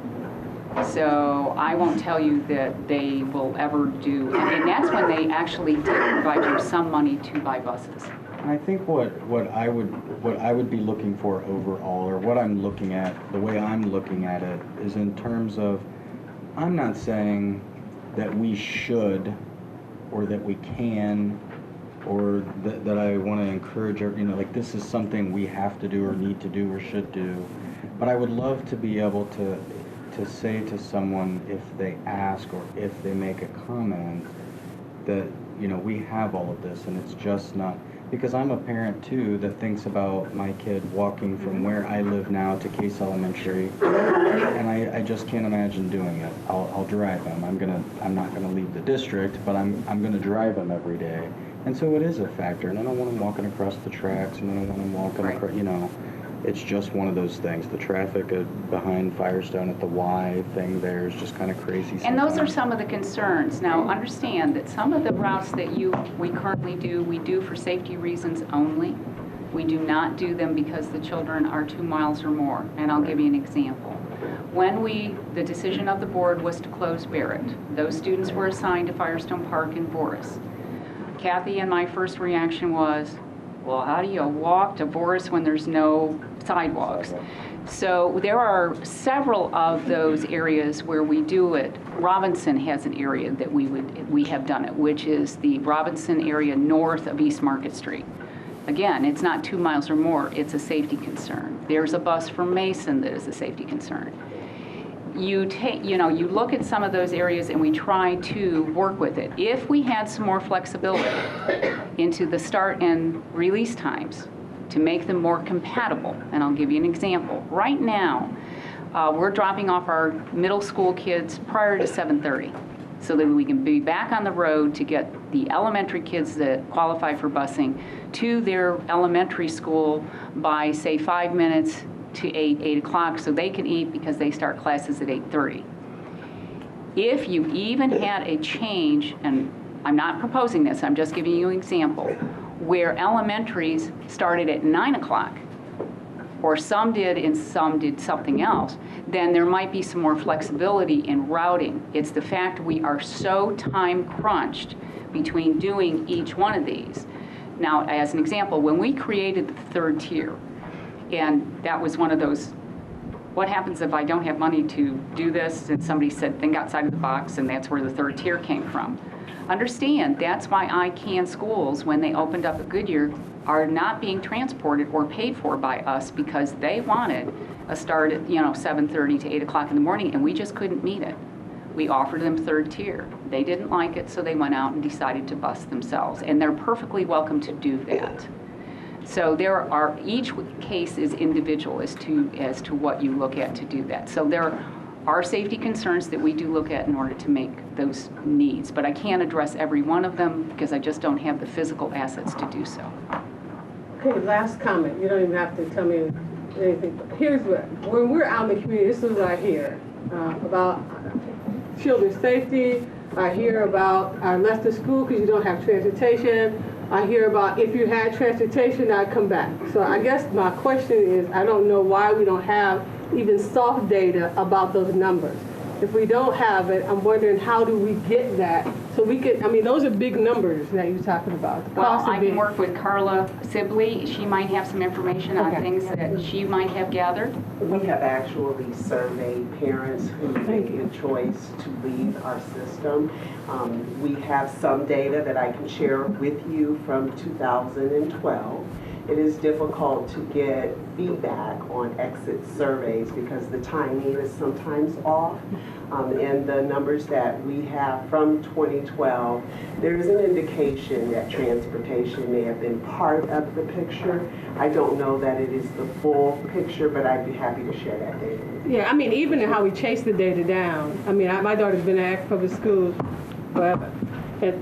So I won't tell you that they will ever do, and that's when they actually did provide you some money to buy buses. And I think what I would be looking for overall, or what I'm looking at, the way I'm looking at it, is in terms of, I'm not saying that we should, or that we can, or that I want to encourage, like this is something we have to do, or need to do, or should do. But I would love to be able to say to someone, if they ask or if they make a comment, that we have all of this, and it's just not, because I'm a parent too that thinks about my kid walking from where I live now to Case Elementary, and I just can't imagine doing it. I'll drive them. I'm not gonna leave the district, but I'm gonna drive them every day, and so it is a factor. And I don't want them walking across the tracks, and I don't want them walking across, It's just one of those things. The traffic behind Firestone at the Y thing there is just kind of crazy sometimes. And those are some of the concerns. Now, understand that some of the routes that we currently do, we do for safety reasons only. We do not do them because the children are 2 miles or more. And I'll give you an example. When the decision of the board was to close Barrett, those students were assigned to Firestone Park in Boris. Kathy and my first reaction was, well, how do you walk to Boris when there's no sidewalks? So there are several of those areas where we do it. Robinson has an area that we have done it, which is the Robinson area north of East Market Street. Again, it's not 2 miles or more, it's a safety concern. There's a bus from Mason that is a safety concern. You look at some of those areas and we try to work with it. If we had some more flexibility into the start and release times to make them more compatible, and I'll give you an example. Right now, we're dropping off our middle school kids prior to 7:30 so that we can be back on the road to get the elementary kids that qualify for busing to their elementary school by, say, 5 minutes to 8 o'clock, so they can eat because they start classes at 8:30. If you even had a change, and I'm not proposing this, I'm just giving you an example, where elementaries started at 9 o'clock, or some did and some did something else, then there might be some more flexibility in routing. It's the fact we are so time crunched between doing each one of these. Now, as an example, when we created the third tier, and that was one of those, what happens if I don't have money to do this? And somebody said, think outside of the box, and that's where the third tier came from. Understand, that's why ICANN schools, when they opened up at Goodyear, are not being transported or paid for by us because they wanted a start at 7:30 to 8 o'clock in the morning, and we just couldn't meet it. We offered them third tier. They didn't like it, so they went out and decided to bus themselves, and they're perfectly welcome to do that. So each case is individual as to what you look at to do that. So there are safety concerns that we do look at in order to make those needs, but I can't address every one of them because I just don't have the physical assets to do so. Okay, last comment. You don't even have to tell me anything. Here's when we're out in the community, this is what I hear about children's safety. I hear about I left the school because you don't have transportation. I hear about if you had transportation, I'd come back. So I guess my question is, I don't know why we don't have even soft data about those numbers. If we don't have it, I'm wondering how do we get that so So we could, I mean, those are big numbers that you're talking about. The Well, costs are I can big. work with Carla Sibley. She might have some information on Okay. things that she might have gathered. We have actually surveyed parents who made the choice to leave our system. We have some data that I can share with you from 2012. It is difficult to get feedback on exit surveys because the timing is sometimes off. And the numbers that we have from 2012, there is an indication that transportation may have been part of the picture. I don't know that it is the full picture, but I'd be happy to share that data with you. Yeah, I mean, even how we chase the data down. I mean, my daughter's been at Akron Public Schools forever,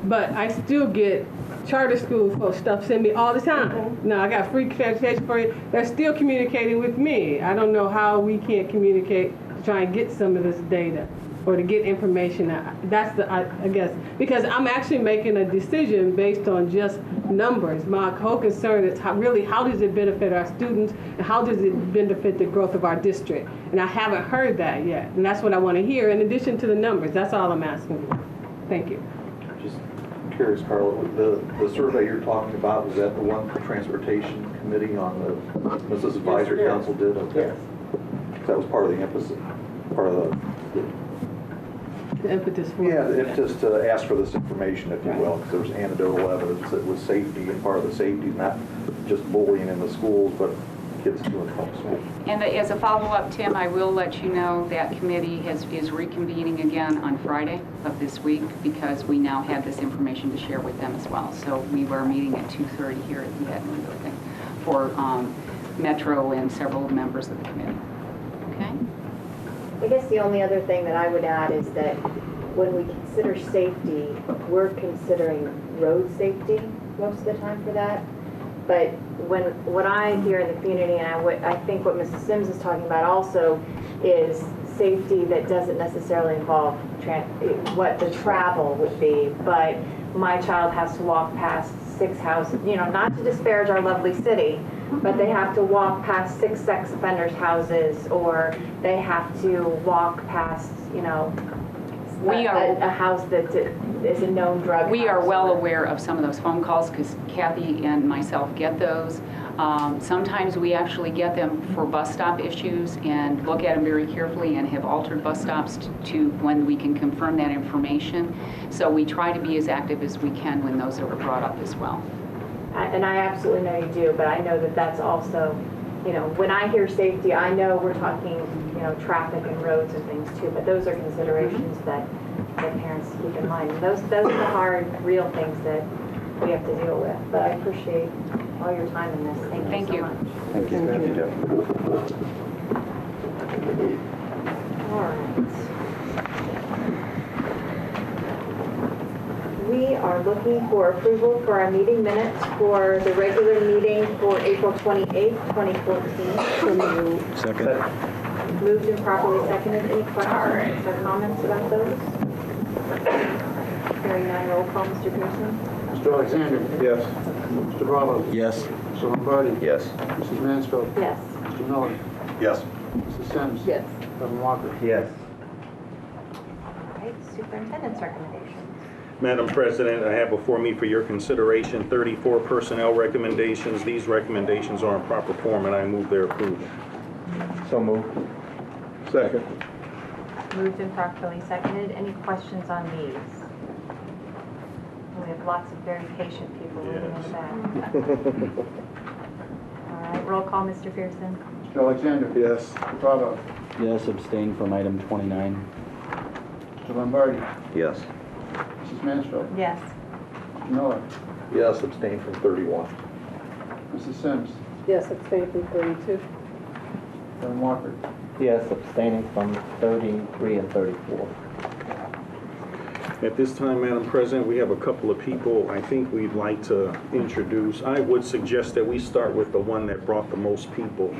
but I still get charter school for stuff send me all the time. Now I got free transportation for you. They're still communicating with me. I don't know how we can't communicate to try and get some of this data or to get information. That's I guess, because I'm actually making a decision based on just numbers. My whole concern is how does it benefit our students and how does it benefit the growth of our district? And I haven't heard that yet. And that's what I want to hear in addition to the numbers. That's all I'm asking for. Thank you. Just curious, Carla, the survey you're talking about, was that the one the Transportation Committee on the Mrs. Advisory Council did? Okay. That was part of the emphasis, part of The impetus for yeah, the impetus to ask for this information, if you will, because there was anecdotal evidence that was safety, and part of the safety, not just bullying in the schools, but kids doing from school. And as a follow-up, Tim, I will let you know that committee is reconvening again on Friday of this week because we now have this information to share with them as well. So we were meeting at 2:30 here at the admin building for Metro and several members of the committee. Okay? I guess the only other thing that I would add is that when we consider safety, we're considering road safety most of the time for that. But what I hear in the community, and I think what Mrs. Sims is talking about also, is safety that doesn't necessarily involve what the travel would be. But my child has to walk past 6 houses, not to disparage our lovely city, but they have to walk past 6 sex offenders' houses, or they have to walk past, a house that is a known drug We house. are well aware of some of those phone calls because Kathy and myself get those. Sometimes we actually get them for bus stop issues and look at them very carefully and have altered bus stops to when we can confirm that information. So we try to be as active as we can when those are brought up as well. And I absolutely know you do, but I know that that's also, when I hear safety, I know we're talking, traffic and roads and things too, but those are considerations that parents keep in mind. And those are the hard, real things that we have to deal with. But I appreciate all your time in this. Thank you so much. Thank you. Thank you. All right. We are looking for approval for our meeting minutes for the regular meeting for April 28th, 2014. Second. Moved and properly seconded. Any questions or comments about those? Hearing none, roll call, Mr. Pearson. Mr. Alexander? Yes. Mr. Bravo? Yes. Mr. Lombardi? Yes. Mrs. Mansfield? Yes. Mr. Miller? Yes. Mrs. Sims? Yes. Reverend Walker? Yes. All right, superintendent's recommendations. Madam President, I have before me for your consideration 34 personnel recommendations. These recommendations are in proper form, and I move their approval. So moved. Second. Moved and properly seconded. Any questions on these? We have lots of very patient people waiting in the back. All right, roll call, Mr. Pearson. Mr. Alexander? Yes. Mr. Bravo? Yes, abstain from item 29. Mr. Lombardi? Yes. Mrs. Mansfield? Yes. Mr. Miller? Yes, abstain from 31. Mrs. Sims? Yes, abstain from 32. Reverend Walker? Yes, abstaining from 33 and 34. At this time, Madam President, we have a couple of people I think we'd like to introduce. I would suggest that we start with the one that brought the most people.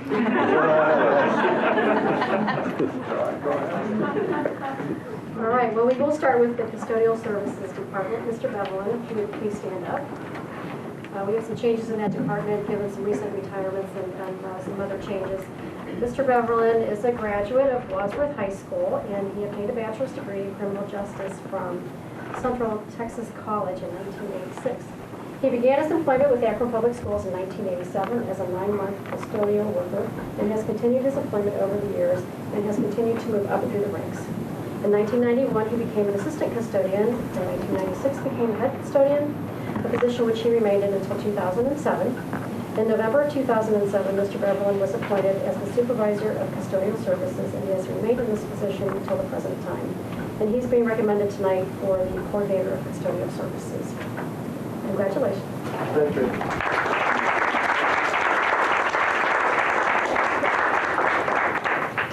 All right, well, we will start with the Custodial Services Department. Mr. Bevelin, if you would please stand up. We have some changes in that department, given some recent retirements and some other changes. Mr. Beverlin is a graduate of Wadsworth High School, and he obtained a bachelor's degree in criminal justice from Central Texas College in 1986. He began his employment with Akron Public Schools in 1987 as a 9-month custodial worker and has continued his employment over the years and has continued to move up through the ranks. In 1991, he became an assistant custodian. In 1996, became a head custodian, a position which he remained in until 2007. In November of 2007, Mr. Beverlin was appointed as the supervisor of custodial services, and he has remained in this position until the present time. And he's being recommended tonight for the coordinator of custodial services. Congratulations. Thank you.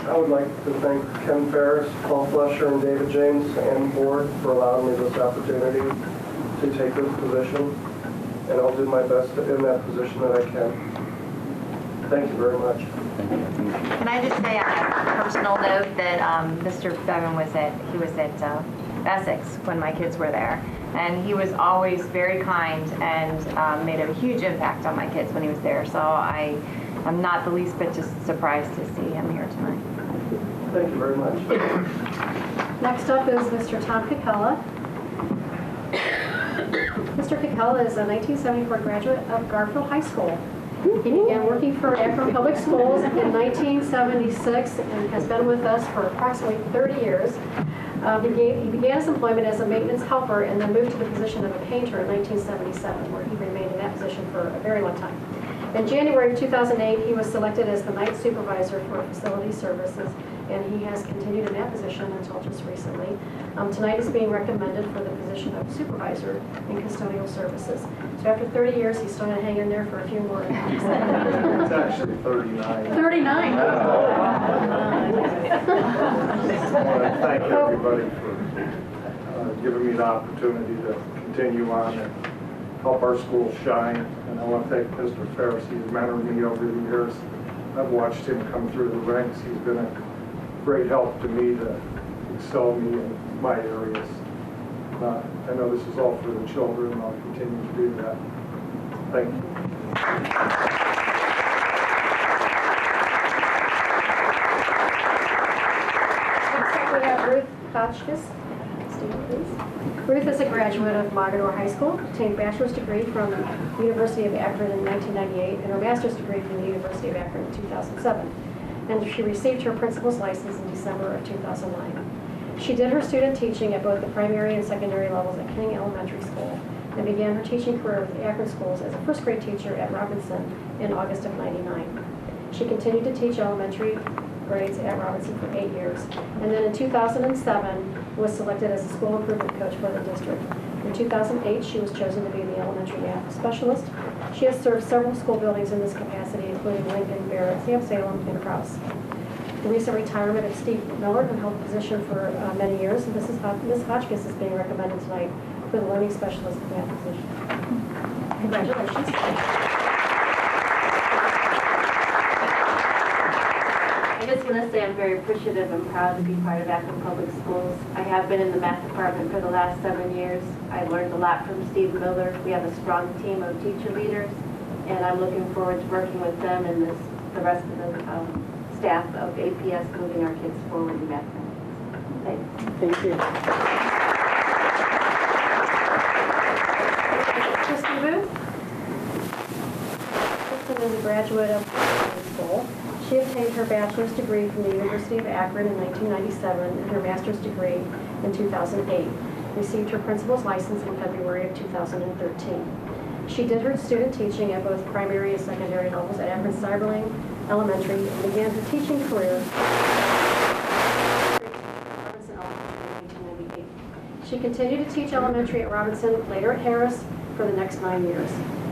I would like to thank Ken Ferris, Paul Flesher, and David James, and the board for allowing me this opportunity to take this position, and I'll do my best in that position that I can. Thank you very much. Can I just say on a personal note that Mr. Bevan was at Essex when my kids were there, and he was always very kind and made a huge impact on my kids when he was there. So I'm not the least bit just surprised to see him here tonight. Thank you very much. Next up is Mr. Tom Kikella. Mr. Kikella is a 1974 graduate of Garfield High School. He began working for Akron Public Schools in 1976 and has been with us for approximately 30 years. He began his employment as a maintenance helper and then moved to the position of a painter in 1977, where he remained in that position for a very long time. In January of 2008, he was selected as the night supervisor for facility services, and he has continued in that position until just recently. Tonight he's being recommended for the position of supervisor in custodial services. So after 30 years, he's still going to hang in there for a few more. It's actually 39. 39. I want to thank everybody for giving me the opportunity to continue on and help our school shine. And I want to thank Mr. Ferris. He's mentored me over the years. I've watched him come through the ranks. He's been a great help to me to excel me in my areas. I know this is all for the children, and I'll continue to do that. Thank you. Next up, we have Ruth Hotchkiss. Stand, please. Ruth is a graduate of Mogadore High School, obtained a bachelor's degree from the University of Akron in 1998 and her master's degree from the University of Akron in 2007. And she received her principal's license in December of 2009. She did her student teaching at both the primary and secondary levels at King Elementary School and began her teaching career with the Akron schools as a first grade teacher at Robinson in August of '99. She continued to teach elementary grades at Robinson for 8 years, and then in 2007 was selected as a school improvement coach for the district. In 2008, she was chosen to be the elementary math specialist. She has served several school buildings in this capacity, including Lincoln, Barrett, Sam Salem, and Krause. The recent retirement of Steve Miller, who held the position for many years, and Ms. Hotchkiss is being recommended tonight for the learning specialist math position. Congratulations. I just want to say I'm very appreciative and proud to be part of Akron Public Schools. I have been in the math department for the last 7 years. I learned a lot from Steve Miller. We have a strong team of teacher leaders, and I'm looking forward to working with them and the rest of the staff of APS moving our kids forward in math. Thanks. Thank you. Kristen Booth. Kristen is a graduate of high school. She obtained her bachelor's degree from the University of Akron in 1997 and her master's degree in 2008. Received her principal's license in February of 2013. She did her student teaching at both primary and secondary levels at Akron Cyberling Elementary and began her teaching career at Robinson Elementary in 1998. She continued to teach elementary at Robinson, later at Harris, for the next 9 years.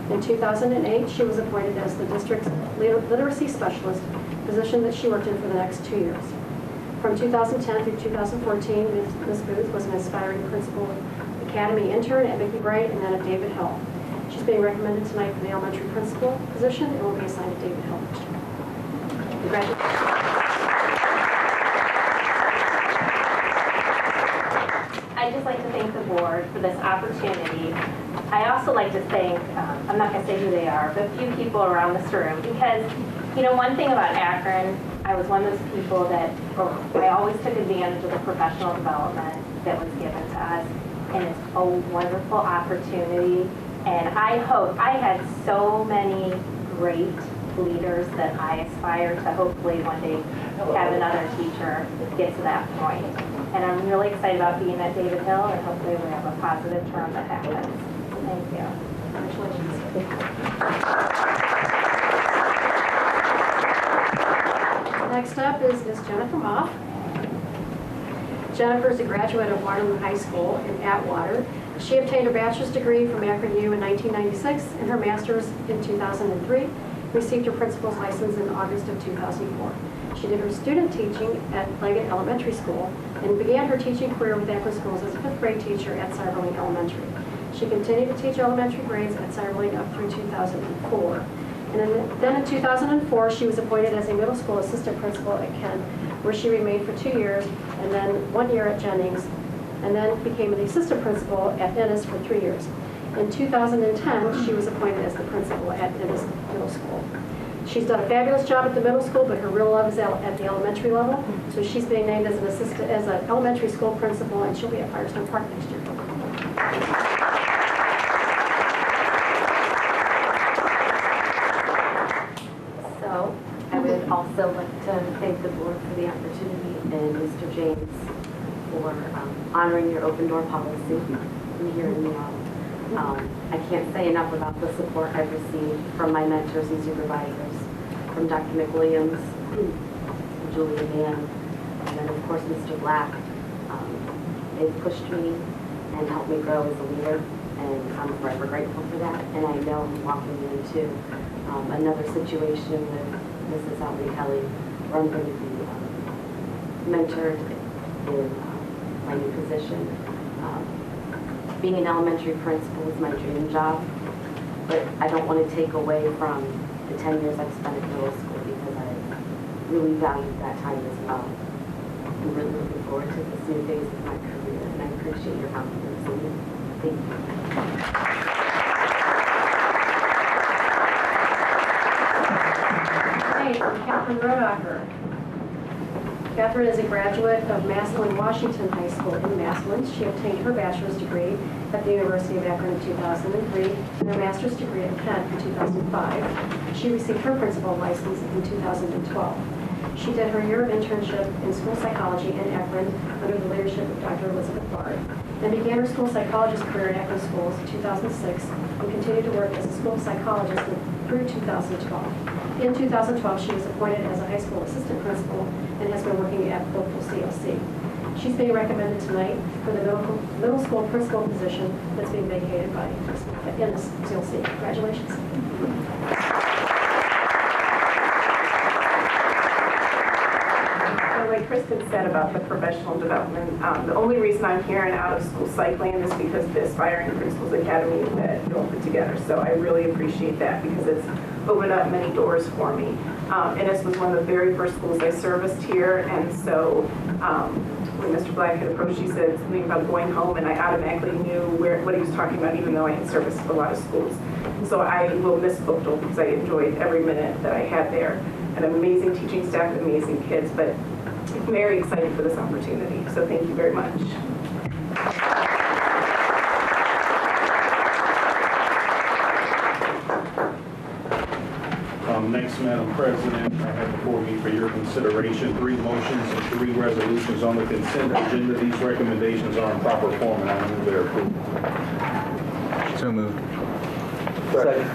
In 2008, she was appointed as the district's literacy specialist, position that she worked in for the next 2 years. From 2010 through 2014, Ms. Booth was an aspiring principal academy intern at Mickey Bright and then at David Hill. She's being recommended tonight for the elementary principal position and will be assigned to David Hill. Congratulations. I'd just like to thank the board for this opportunity. I also like to thank, I'm not going to say who they are, but a few people around this room, because, you know, one thing about Akron, I was one of those people that I always took advantage of the professional development that was given to us. and it's a wonderful opportunity. And I had so many great leaders that I aspire to hopefully one day have another teacher get to that point. And I'm really excited about being at David Hill, and hopefully we have a positive term that happens. Thank you. Next up is Jennifer Moff. Jennifer is a graduate of Waterloo High School in Atwater. She obtained her bachelor's degree from Akron U in 1996 and her master's in 2003. Received her principal's license in August of 2004. She did her student teaching at Leggett Elementary School and began her teaching career with Akron Schools as a 5th grade teacher at Cyberlink Elementary. She continued to teach elementary grades at Cyberlink up through 2004. And then in 2004, she was appointed as a middle school assistant principal at Kent, where she remained for 2 years, and then 1 year at Jennings, and then became the assistant principal at Ennis for 3 years. In 2010, she was appointed as the principal at Ennis Middle School. She's done a fabulous job at the middle school, but her real love is at the elementary level. So she's being named as an elementary school principal, and she'll be at Firestone Park next year. So I would also like to thank the board for the opportunity and Mr. James for honoring your open door policy and hearing me out. I can't say enough about the support I've received from my mentors and supervisors, from Dr. McWilliams, Julia Mann, and then of course Mr. Black. They've pushed me and helped me grow as a leader, and I'm forever grateful for that. And I know I'm walking into another situation with Mrs. Alvin Kelly, where I'm going to be mentored in my new position. Being an elementary principal is my dream job, but I don't want to take away from the 10 years I've spent at middle school because I really valued that time as well. I'm really looking forward to this new phase of my career, and I appreciate your confidence in me. Thank you. Hey, I'm Catherine Rodacher. Catherine is a graduate of Massillon Washington High School in Massillon. She obtained her bachelor's degree at the University of Akron in 2003 and her master's degree at Kent in 2005. She received her principal license in 2012. She did her year of internship in school psychology in Akron under the leadership of Dr. Elizabeth Bard, and began her school psychologist career at Akron Schools in 2006 and continued to work as a school psychologist through 2012. In 2012, she was appointed as a high school assistant principal and has been working at local CLC. She's being recommended tonight for the middle school principal position that's being vacated by Ennis CLC. Congratulations. Like Kristen said about the professional development, the only reason I'm here in out-of-school cycling is because of the Aspiring Principals Academy that you all put together. So I really appreciate that because it's opened up many doors for me. Ennis was one of the very first schools I serviced here, and so when Mr. Black had approached, he said something about going home, and I automatically knew what he was talking about, even though I had serviced a lot of schools. And so I will miss Oakdale because I enjoyed every minute that I had there. An amazing teaching staff and amazing kids, but I'm very excited for this opportunity, so thank you very much. Next, Madam President, I have before me for your consideration 3 motions and 3 resolutions on the consent agenda. These recommendations are in proper form, and I move their approval. So moved. Second.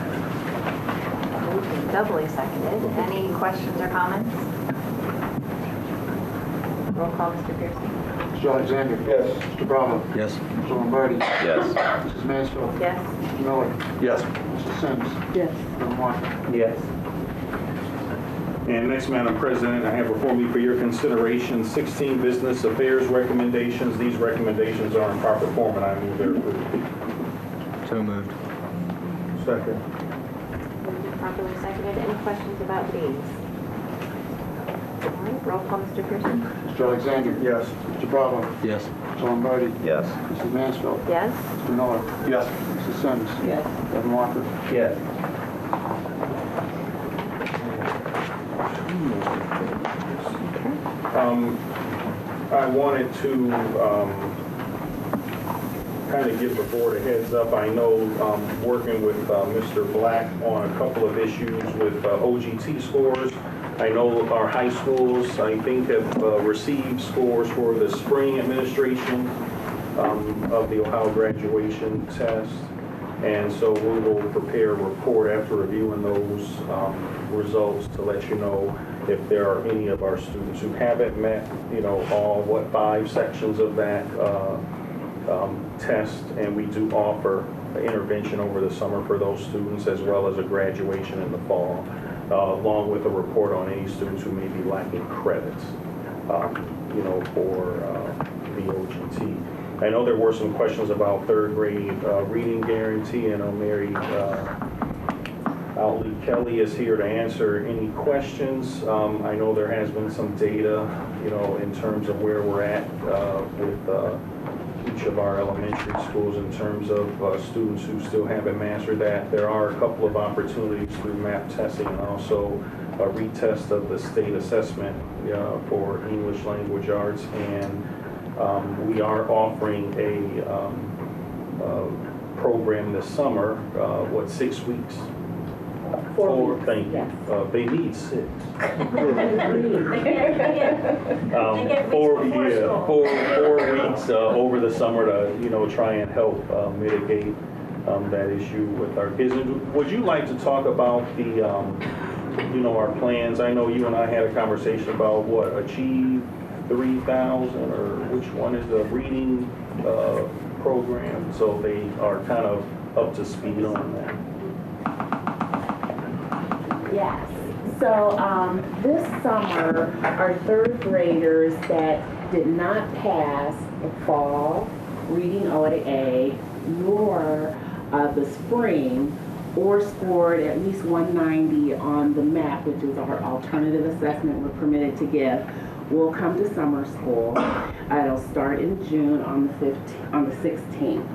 Doubly seconded. Any questions or comments? Roll call, Mr. Pearson. Mr. Alexander? Yes. Mr. Bravo? Yes. Mr. Lombardi? Yes. Mrs. Mansfield? Yes. Mr. Miller? Yes. Mrs. Sims? Yes. Mr. Walker? Yes. And next, Madam President, I have before me for your consideration 16 business affairs recommendations. These recommendations are in proper form, and I move their approval. So moved. Second. Properly seconded. Any questions about these? All right, roll call, Mr. Pearson. Mr. Alexander? Yes. Mr. Bravo? Yes. Mr. Lombardi? Yes. Mrs. Mansfield? Yes. Mr. Miller? Yes. Mrs. Sims? Yes. Kevin Walker? Yes. I wanted to kind of give the board a heads up. I know working with Mr. Black on a couple of issues with OGT scores. I know our high schools, I think, have received scores for the spring administration of the Ohio graduation test. And so we will prepare a report after reviewing those results to let you know if there are any of our students who haven't met, all 5 sections of that test. And we do offer intervention over the summer for those students, as well as a graduation in the fall, along with a report on any students who may be lacking credits, for the OGT. I know there were some questions about third grade reading guarantee. I know Mary Outley Kelly is here to answer any questions. I know there has been some data, in terms of where we're at with each of our elementary schools in terms of students who still haven't mastered that. There are a couple of opportunities through MAP testing and also a retest of the state assessment for English language arts. And we are offering a program this summer, 6 weeks? 4 weeks. Thank you. They need 6. 4 weeks over the summer to try and help mitigate that issue with our kids. And would you like to talk about the our plans? I know you and I had a conversation about Achieve 3,000, or which one is the reading program, so they are kind of up to speed on that. Yes. So this summer, our third graders that did not pass the fall reading OAA nor the spring, or scored at least 190 on the MAP, which is our alternative assessment we're permitted to give, will come to summer school. It'll start in June on the 16th.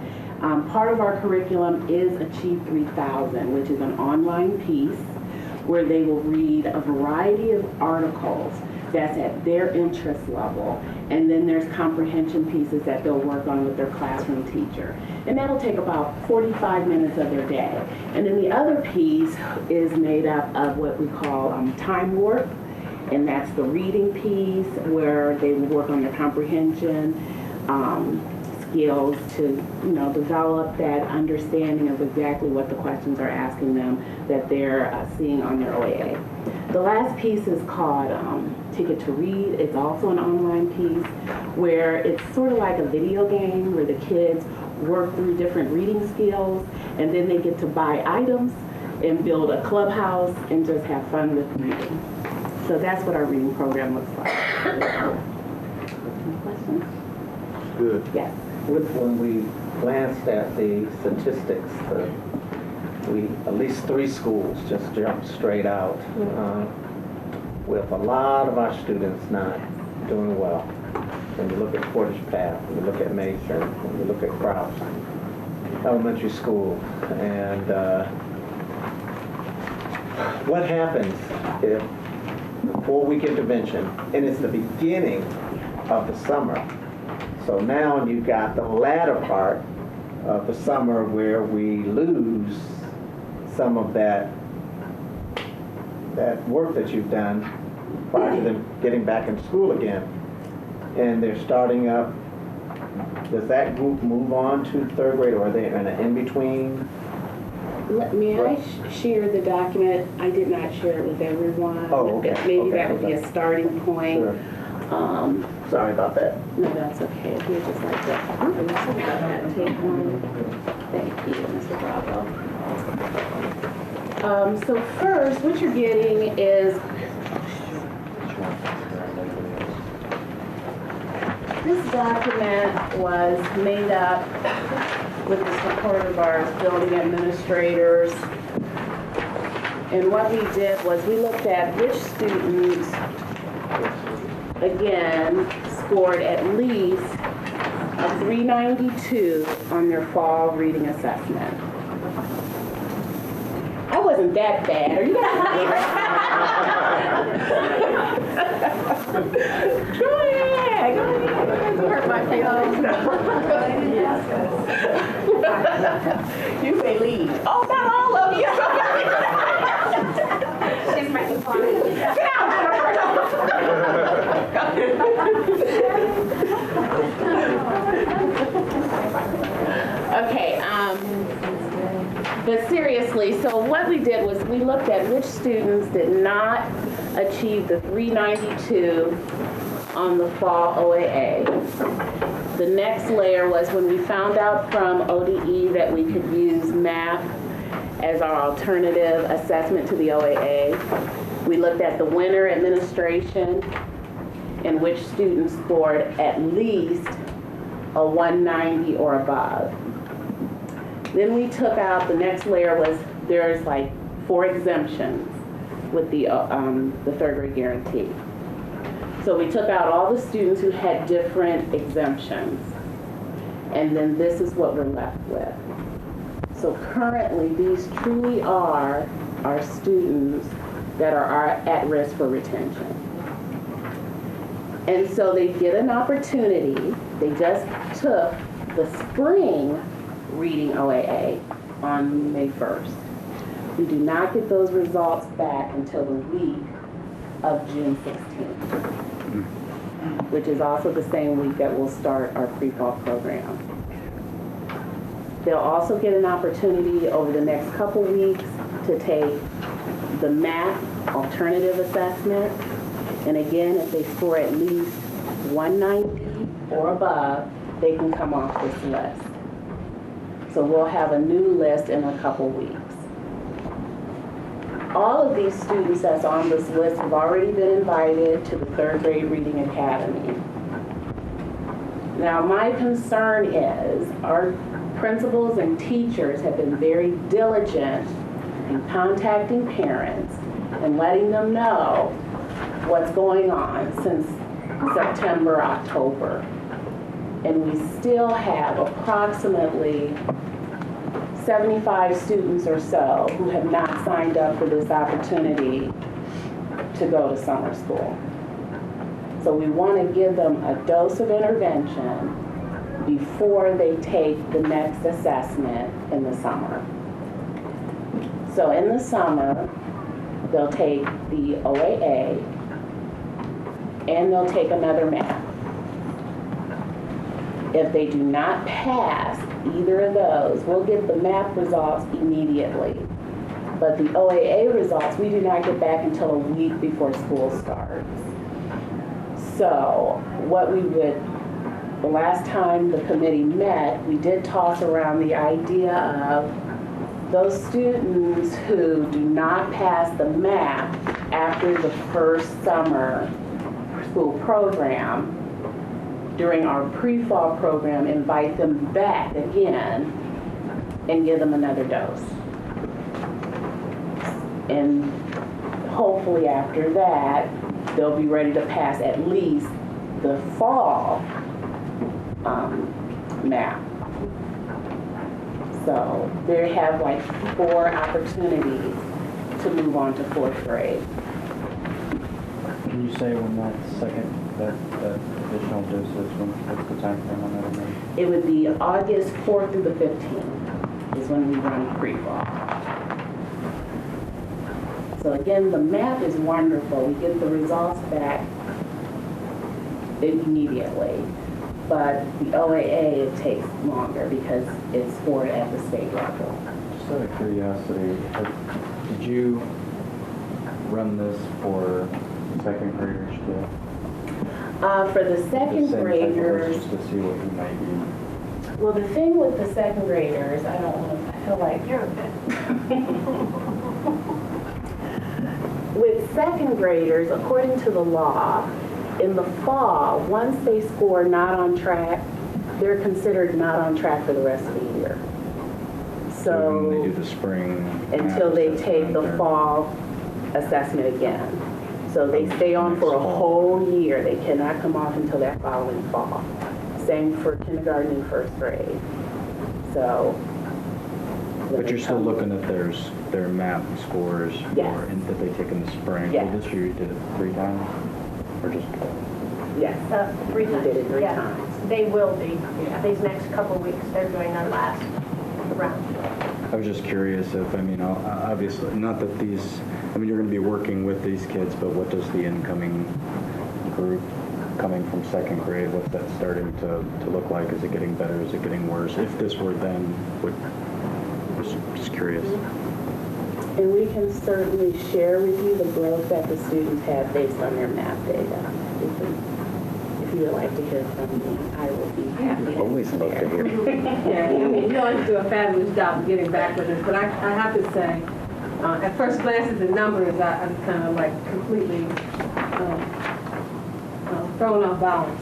Part of our curriculum is Achieve 3000, which is an online piece where they will read a variety of articles that's at their interest level. And then there's comprehension pieces that they'll work on with their classroom teacher. And that'll take about 45 minutes of their day. And then the other piece is made up of what we call time warp. And that's the reading piece where they will work on their comprehension skills to, develop that understanding of exactly what the questions are asking them that they're seeing on their OAA. The last piece is called Ticket to Read. It's also an online piece where it's sort of like a video game where the kids work through different reading skills, and then they get to buy items and build a clubhouse and just have fun with reading. So that's what our reading program looks like. Any questions? Good. Yes. When we glanced at the statistics, at least 3 schools just jumped straight out with a lot of our students not doing well. When you look at Portage Path, when you look at Mason, when you look at Crouch Elementary School, and what happens if the 4-week intervention, and it's the beginning of the summer. So now you've got the latter part of the summer where we lose some of that work that you've done prior to them getting back in school again. And they're starting up. Does that group move on to 3rd grade, or are they in an in-between? May I share the document? I did not share it with everyone. Oh, okay. Maybe that would be a starting point. Sure. Sorry about that. No, that's okay. If you just like that. Take one. Thank you, Mr. Bravo. So first, what you're getting is this document was made up with the support of our building administrators. And what we did was we looked at which students, again, scored at least a 392 on their fall reading assessment. I wasn't that bad. Are you guys Go ahead. hurt my feelings. You may leave. Oh, not all of you. She's making fun. Get out, Okay, but seriously, so what we did was we looked at which students did not achieve the 392 on the fall OAA. The next layer was when we found out from ODE that we could use math as our alternative assessment to the OAA. We looked at the winter administration in which students scored at least a 190 or above. Then we took out, the next layer was, there's like 4 exemptions with the third grade guarantee. So we took out all the students who had different exemptions. And then this is what we're left with. So currently, these truly are our students that are at risk for retention. And so they get an opportunity. They just took the spring reading OAA on May 1st. We do not get those results back until the week of June 16th, which is also the same week that we'll start our pre-fall program. They'll also get an opportunity over the next couple weeks to take the math alternative assessment. And again, if they score at least 190 or above, they can come off this list. So we'll have a new list in a couple weeks. All of these students that's on this list have already been invited to the third grade reading academy. Now my concern is our principals and teachers have been very diligent in contacting parents and letting them know what's going on since September, October. And we still have approximately 75 students or so who have not signed up for this opportunity to go to summer school. So we want to give them a dose of intervention before they take the next assessment in the summer. So in the summer, they'll take the OAA and they'll take another math. If they do not pass either of those, we'll get the math results immediately. But the OAA results, we do not get back until a week before school starts. So what we would, the last time the committee met, we did toss around the idea of those students who do not pass the math after the first summer school program, during our pre-fall program, invite them back again and give them another dose. And hopefully after that, they'll be ready to pass at least the fall math. So they have like 4 opportunities to move on to 4th grade. Can you say when that additional dose is, what's the time frame on that again? It would be August 4th through the 15th is when we run pre-fall. So again, the math is wonderful. We get the results back immediately. But the OAA, it takes longer because it's scored at the state level. Just out of curiosity, did you run this for second graders too? For the second graders, just to see what you might be. well, the thing with the second graders, I don't want to, I feel like you're a bit. With second graders, according to the law, in the fall, once they score not on track, they're considered not on track for the rest of the year. So when they do the spring, until they take the fall assessment again. So they stay on for a whole year. They cannot come off until that following fall. Same for kindergarten and 1st grade. So. But you're still looking at their math scores that they take in the spring. Yes. So this year you did it 3 times? Or just? Yes. 3 times. We did it 3 Yeah. times. They will be. These next couple of weeks, they're doing their last round. I was just curious if, I mean, obviously, not that these, I mean, you're going to be working with these kids, but what does the incoming group coming from second grade, what's that starting to look like? Is it getting better? Is it getting worse? If this were then, just curious. And we can certainly share with you the growth that the students have based on their math data. If you would like to hear from me, I will be happy. Always love to hear. Yeah, I mean, you always do a fabulous job of getting back with us, but I have to say, at first glance at the numbers, I'm kind of like completely thrown off balance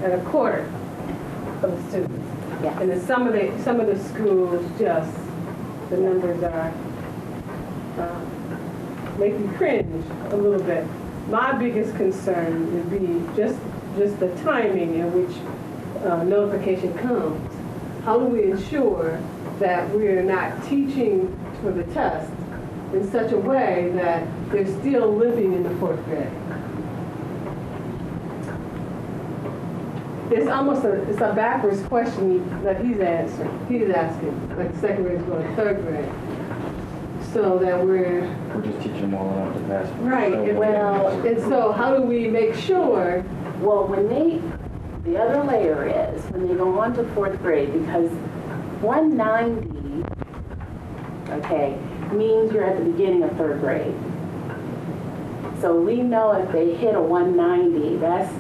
at a quarter of the students. Yeah. And then some of the schools, just the numbers are make you cringe a little bit. My biggest concern would be just the timing in which notification comes. How do we ensure that we're not teaching for the test in such a way that they're still living in the fourth grade? It's almost it's a backwards question that he's asking, like the second grade is going to third grade. So that we're just teaching them well enough to pass. Right. And so how do we make sure? Well, the other layer is when they go on to fourth grade, because 190, okay, means you're at the beginning of third grade. So we know if they hit a 190, that's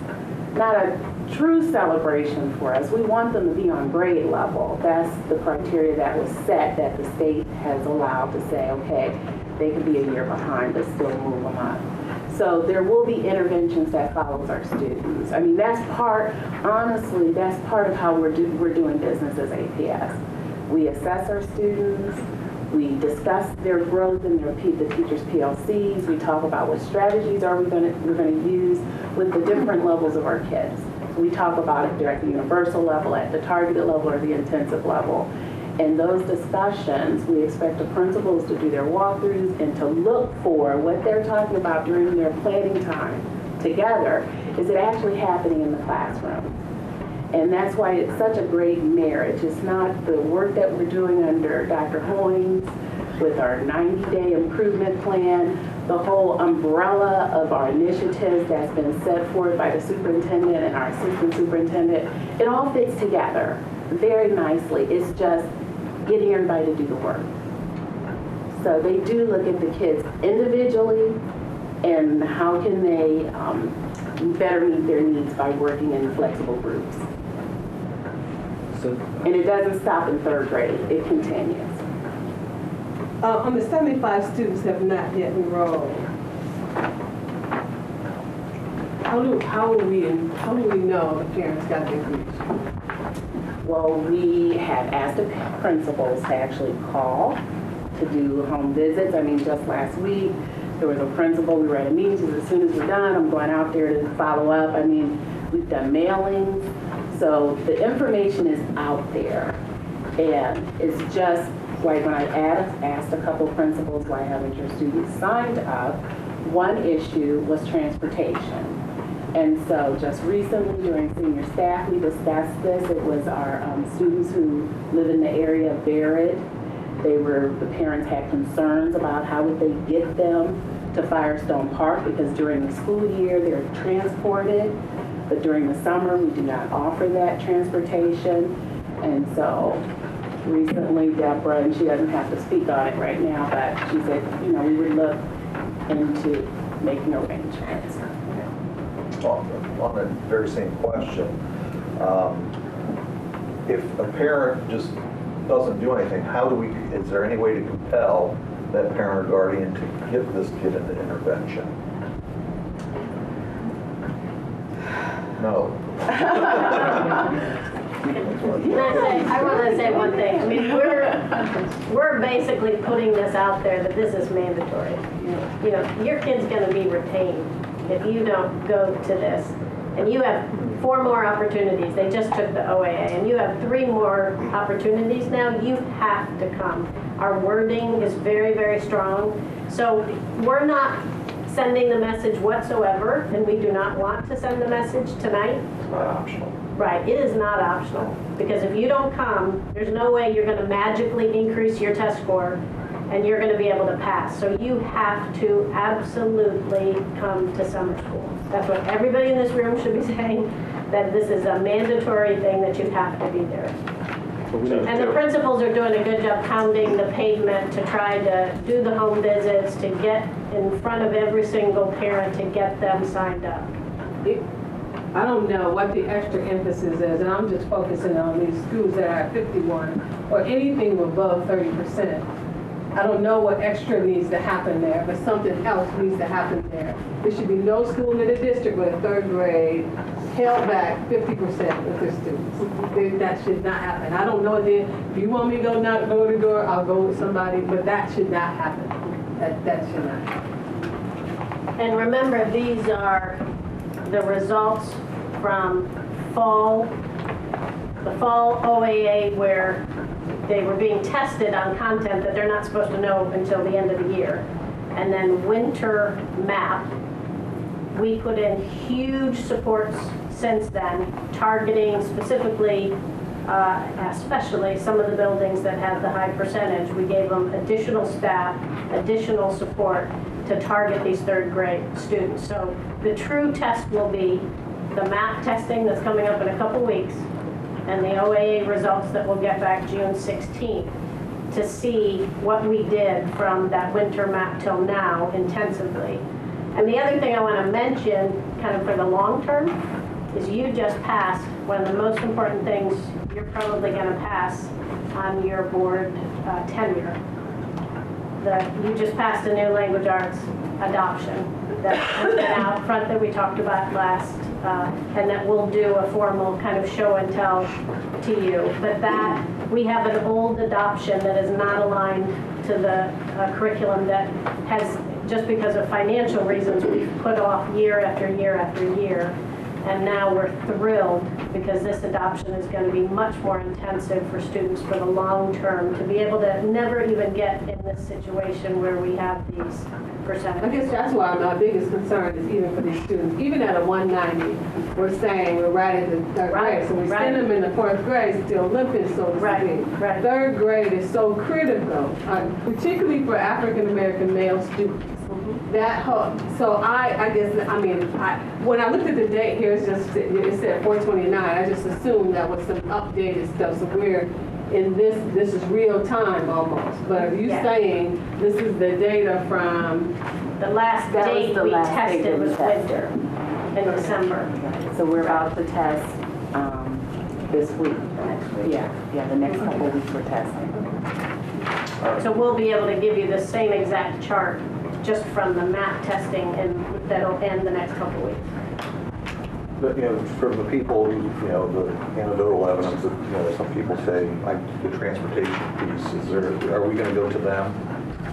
not a true celebration for us. We want them to be on grade level. That's the criteria that was set, that the state has allowed to say, okay, they could be a year behind but still move them up. So there will be interventions that follows our students. I mean, honestly, that's part of how we're doing business as APS. We assess our students. We discuss their growth in the teachers' PLCs. We talk about what strategies we're going to use with the different levels of our kids. We talk about it at the universal level, at the targeted level, or the intensive level. In those discussions, we expect the principals to do their walkthroughs and to look for what they're talking about during their planning time together. Is it actually happening in the classroom? And that's why it's such a great marriage. It's not the work that we're doing under Dr. Hoynes with our 90-day improvement plan, the whole umbrella of our initiatives that's been set forth by the superintendent and our assistant superintendent. It all fits together very nicely. It's just getting everybody to do the work. So they do look at the kids individually and how can they better meet their needs by working in flexible groups. And it doesn't stop in third grade, it continues. On the 75 students have not yet enrolled. How do we know the parents got their groups? Well, we have asked the principals to actually call to do home visits. I mean, just last week, there was a principal, we were at a meeting, she said, as soon as we're done, I'm going out there to follow up. I mean, we've done mailings. So the information is out there. And it's just like when I asked a couple principals, why haven't your students signed up? One issue was transportation. And so just recently during senior staff, we discussed this. It was our students who live in the area of Barrett. The parents had concerns about how would they get them to Firestone Park because during the school year they're transported, but during the summer we do not offer that transportation. And so recently Deborah, and she doesn't have to speak on it right now, but she said, we would look into making arrangements. On that very same question, if a parent just doesn't do anything, is there any way to compel that parent or guardian to give this kid an intervention? No. I want to say one thing. I mean, we're basically putting this out there that this is mandatory. Your kid's going to be retained if you don't go to this. And you have 4 more opportunities. They just took the OAA, and you have 3 more opportunities now. You have to come. Our wording is very, very strong. So we're not sending the message whatsoever, and we do not want to send the message tonight. It's not optional. Right, it is not optional, because if you don't come, there's no way you're gonna magically increase your test score and you're gonna be able to pass. So you have to absolutely come to summer school. That's what everybody in this room should be saying, that this is a mandatory thing that you have to be there. And the principals are doing a good job pounding the pavement to try to do the home visits, to get in front of every single parent to get them signed up. I don't know what the extra emphasis is, and I'm just focusing on these schools that are at 51 or anything above 30%. I don't know what extra needs to happen there, but something else needs to happen there. There should be no school in the district with a third grade held back 50% of their students. That should not happen. I don't know if you want me to go door to door, I'll go with somebody, but that should not happen. That should not happen. And remember, these are the results from the fall OAA, where they were being tested on content that they're not supposed to know until the end of the year. And then winter map, we put in huge supports since then, targeting specifically, especially some of the buildings that have the high percentage. We gave them additional staff, additional support to target these third grade students. So the true test will be the math testing that's coming up in a couple weeks, and the OAA results that we'll get back June 16th to see what we did from that winter map till now intensively. And the other thing I want to mention, kind of for the long term, is you just passed one of the most important things you're probably going to pass on your board tenure. You just passed a new language arts adoption that has been out front that we talked about last, and that we'll do a formal kind of show and tell to you. But that, we have an old adoption that is not aligned to the curriculum that has, just because of financial reasons, we've put off year after year after year. And now we're thrilled because this adoption is going to be much more intensive for students for the long term, to be able to never even get in this situation where we have these percentages. I guess that's why my biggest concern is even for these students. Even at a 190, we're saying we're right at the third grade. So we send them in the fourth grade, still limping, so to speak. Third grade is so critical, particularly for African American male students. That whole, so I guess, when I looked at the date here, it said 4/29. I just assumed that was some updated stuff. So we're in this is real time almost. But are you saying this is the data from the last date we tested was winter in December? So we're about to test this week. Yeah, the next couple of weeks we're testing. So we'll be able to give you the same exact chart just from the map testing, and that'll end the next couple of weeks. But, from the people, the anecdotal evidence that, some people say, the transportation piece, are we going to go to them?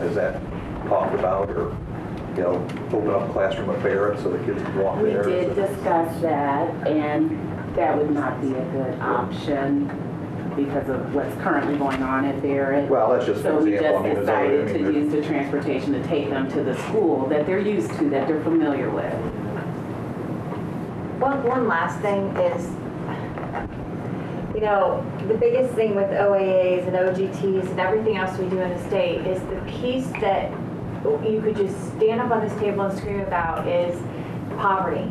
Is that talked about, or, open up a classroom at Barrett so the kids can walk there? We did discuss that, and that would not be a good option because of what's currently going on at Barrett. Well, that's just so an we example. just decided to use the transportation to take them to the school that they're used to, that they're familiar with. One last thing is, the biggest thing with OAAs and OGTs and everything else we do in the state is the piece that you could just stand up on this table and scream about is poverty.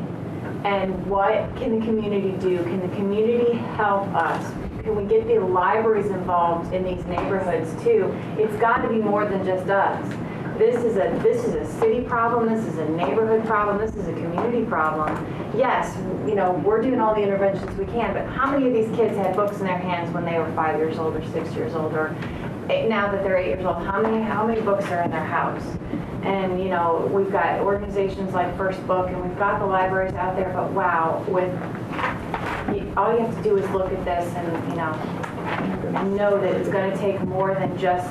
And what can the community do? Can the community help us? Can we get the libraries involved in these neighborhoods too? It's got to be more than just us. This is a city problem. This is a neighborhood problem. This is a community problem. Yes, we're doing all the interventions we can, but how many of these kids had books in their hands when they were 5 years old or 6 years old, or now that they're 8 years old? How many books are in their house? And we've got organizations like First Book, and we've got the libraries out there. But wow, all you have to do is look at this and know that it's going to take more than just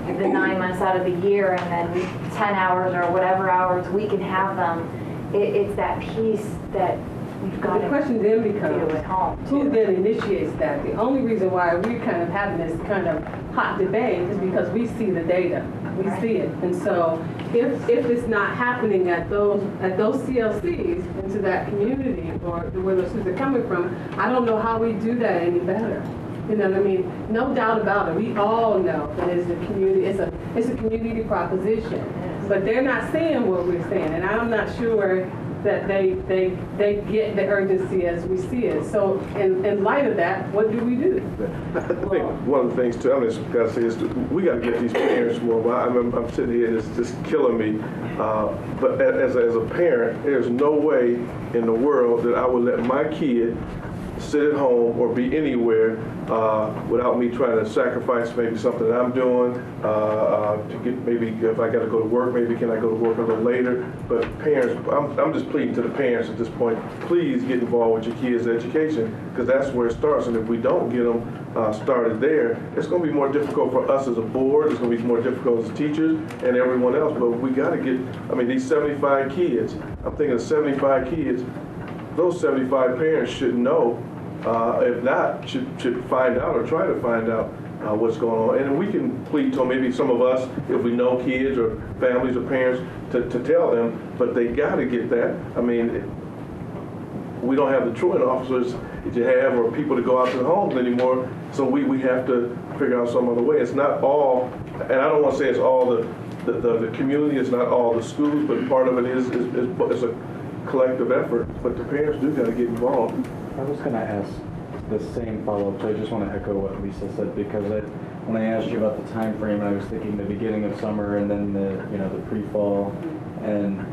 the 9 months out of the year and then 10 hours or whatever hours we can have them. It's that piece that we've got the question then becomes, at home. Who then initiates that? The only reason why we're kind of having this kind of hot debate is because we see the data. We see it. And so if it's not happening at those CLCs into that community or where those students are coming from, I don't know how we do that any better. You know what I mean? No doubt about it. We all know that it's a community, it's a community proposition. But they're not saying what we're saying, and I'm not sure that they get the urgency as we see it. So in light of that, what do we do? I think one of the things too, I'm just gotta say is we gotta get these parents more. I'm sitting here and it's just killing me. But as a parent, there's no way in the world that I would let my kid sit at home or be anywhere without me trying to sacrifice maybe something that I'm doing to get, maybe if I got to go to work, maybe can I go to work a little later. But parents, I'm just pleading to the parents at this point, please get involved with your kids' education, because that's where it starts. And if we don't get them started there, it's going to be more difficult for us as a board, it's going to be more difficult as teachers and everyone else. But we got to get, I mean, these 75 kids, I'm thinking of 75 kids, those 75 parents should know. If not, should find out or try to find out what's going on. And we can plead to maybe some of us, if we know kids or families or parents, to tell them, but they got to get that. I mean, we don't have the truant officers that you have or people to go out to the homes anymore, so we have to figure out some other way. It's not all, and I don't want to say it's all the community, it's not all the schools, but part of it is a collective effort, but the parents do got to get involved. I was going to ask the same follow-up, so I just want to echo what Lisa said, because when I asked you about the time frame, I was thinking the beginning of summer and then the pre-fall, and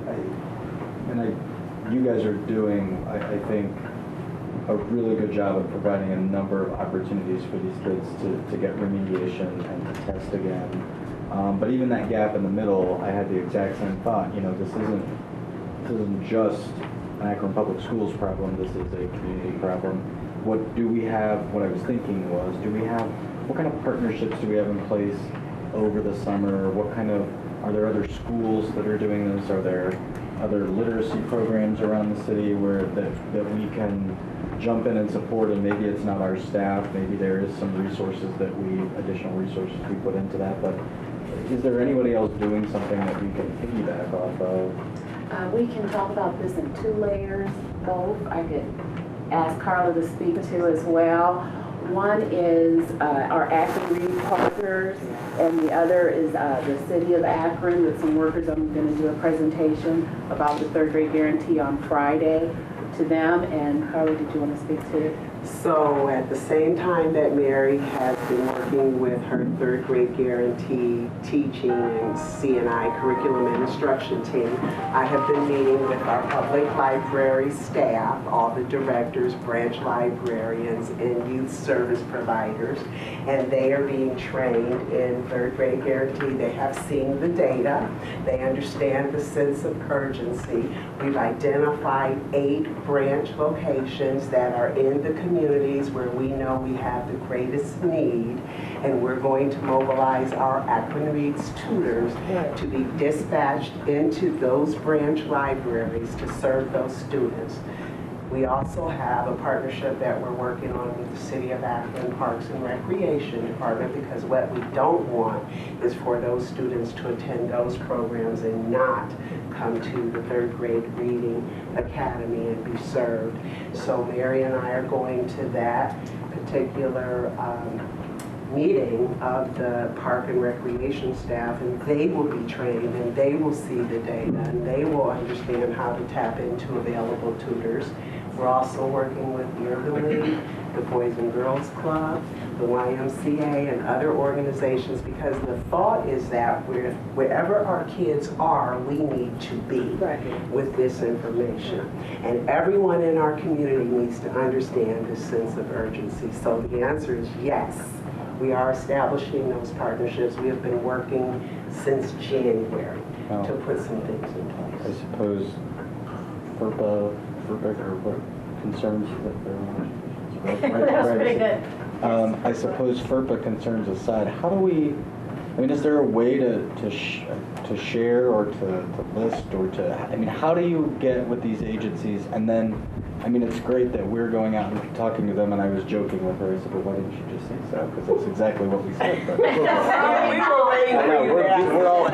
you guys are doing, I think, a really good job of providing a number of opportunities for these kids to get remediation and to test again. But even that gap in the middle, I had the exact same thought. This isn't just an Akron Public Schools problem, this is a community problem. What I was thinking was, what kind of partnerships do we have in place over the summer? Are there other schools that are doing this? Are there other literacy programs around the city that we can jump in and support, and maybe it's not our staff, maybe there is some additional resources we put into that, but is there anybody else doing something that we can piggyback off of? We can talk about this in two layers, both. I could ask Carla to speak to as well. One is our Akron Read partners, and the other is the City of Akron with some workers. I'm going to do a presentation about the third grade guarantee on Friday to them. And Carla, did you want to speak to it? So at the same time that Mary has been working with her third grade guarantee teaching and C&I curriculum and instruction team, I have been meeting with our public library staff, all the directors, branch librarians, and youth service providers, and they are being trained in third grade guarantee. They have seen the data. They understand the sense of urgency. We've identified 8 branch locations that are in the communities where we know we have the greatest need, and we're going to mobilize our Akron Reads tutors to be dispatched into those branch libraries to serve those students. We also have a partnership that we're working on with the City of Akron Parks and Recreation Department, because what we don't want is for those students to attend those programs and not come to the third grade reading academy and be served. So Mary and I are going to that particular meeting of the Park and Recreation staff, and they will be trained and they will see the data and they will understand how to tap into available tutors. We're also working with the Urban League, the Boys and Girls Club, the YMCA, and other organizations, because the thought is that wherever our kids are, we need to be with this information. And everyone in our community needs to understand this sense of urgency. So the answer is yes. We are establishing those partnerships. We have been working since January to put some things in place. I suppose FERPA or concerns that That was pretty good. I suppose FERPA concerns aside, how do we I mean, is there a way to share or to list or to, I mean, how do you get with these agencies? And then, I mean, it's great that we're going out and talking to them, and I was joking with her. I said, well, why didn't you just say so? Because that's exactly what we said. But, We were waiting for you to ask. we're all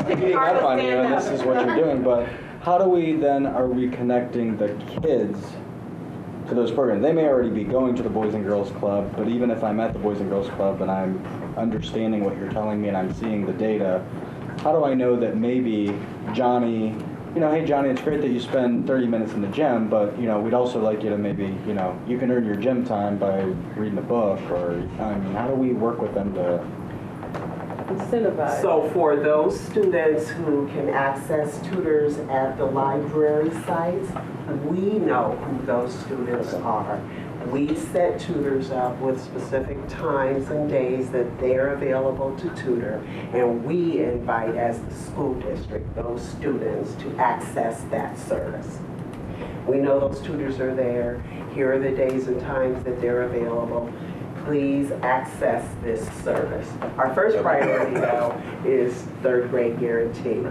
beating up on you, and this is what you're doing. But how do we then, are we connecting the kids to those programs? They may already be going to the Boys and Girls Club, but even if I'm at the Boys and Girls Club and I'm understanding what you're telling me and I'm seeing the data, how do I know that maybe Johnny, you know, hey Johnny, it's great that you spend 30 minutes in the gym, but you know, we'd also like you to maybe, you know, you can earn your gym time by reading a book, or I mean, how do we work with them to incentivize? So for those students who can access tutors at the library sites, we know who those students are. We set tutors up with specific times and days that they're available to tutor, and we invite, as the school district, those students to access that service. We know those tutors are there. Here are the days and times that they're available. Please access this service. Our first priority, though, is third grade guarantee.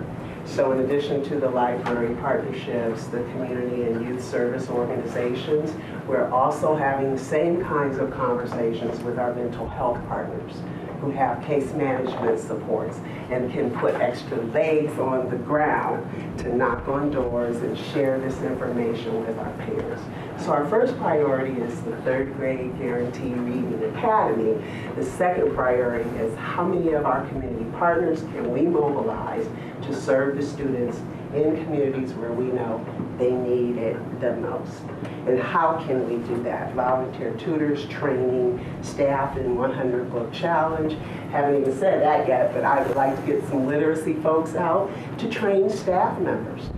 So in addition to the library partnerships, the community and youth service organizations, we're also having the same kinds of conversations with our mental health partners who have case management supports and can put extra legs on the ground to knock on doors and share this information with our peers. So our first priority is the third grade guarantee reading academy. The second priority is how many of our community partners can we mobilize to serve the students in communities where we know they need it the most. And how can we do that? Volunteer tutors, training, staff in 100 book challenge. Haven't even said that yet, but I would like to get some literacy folks out to train staff members.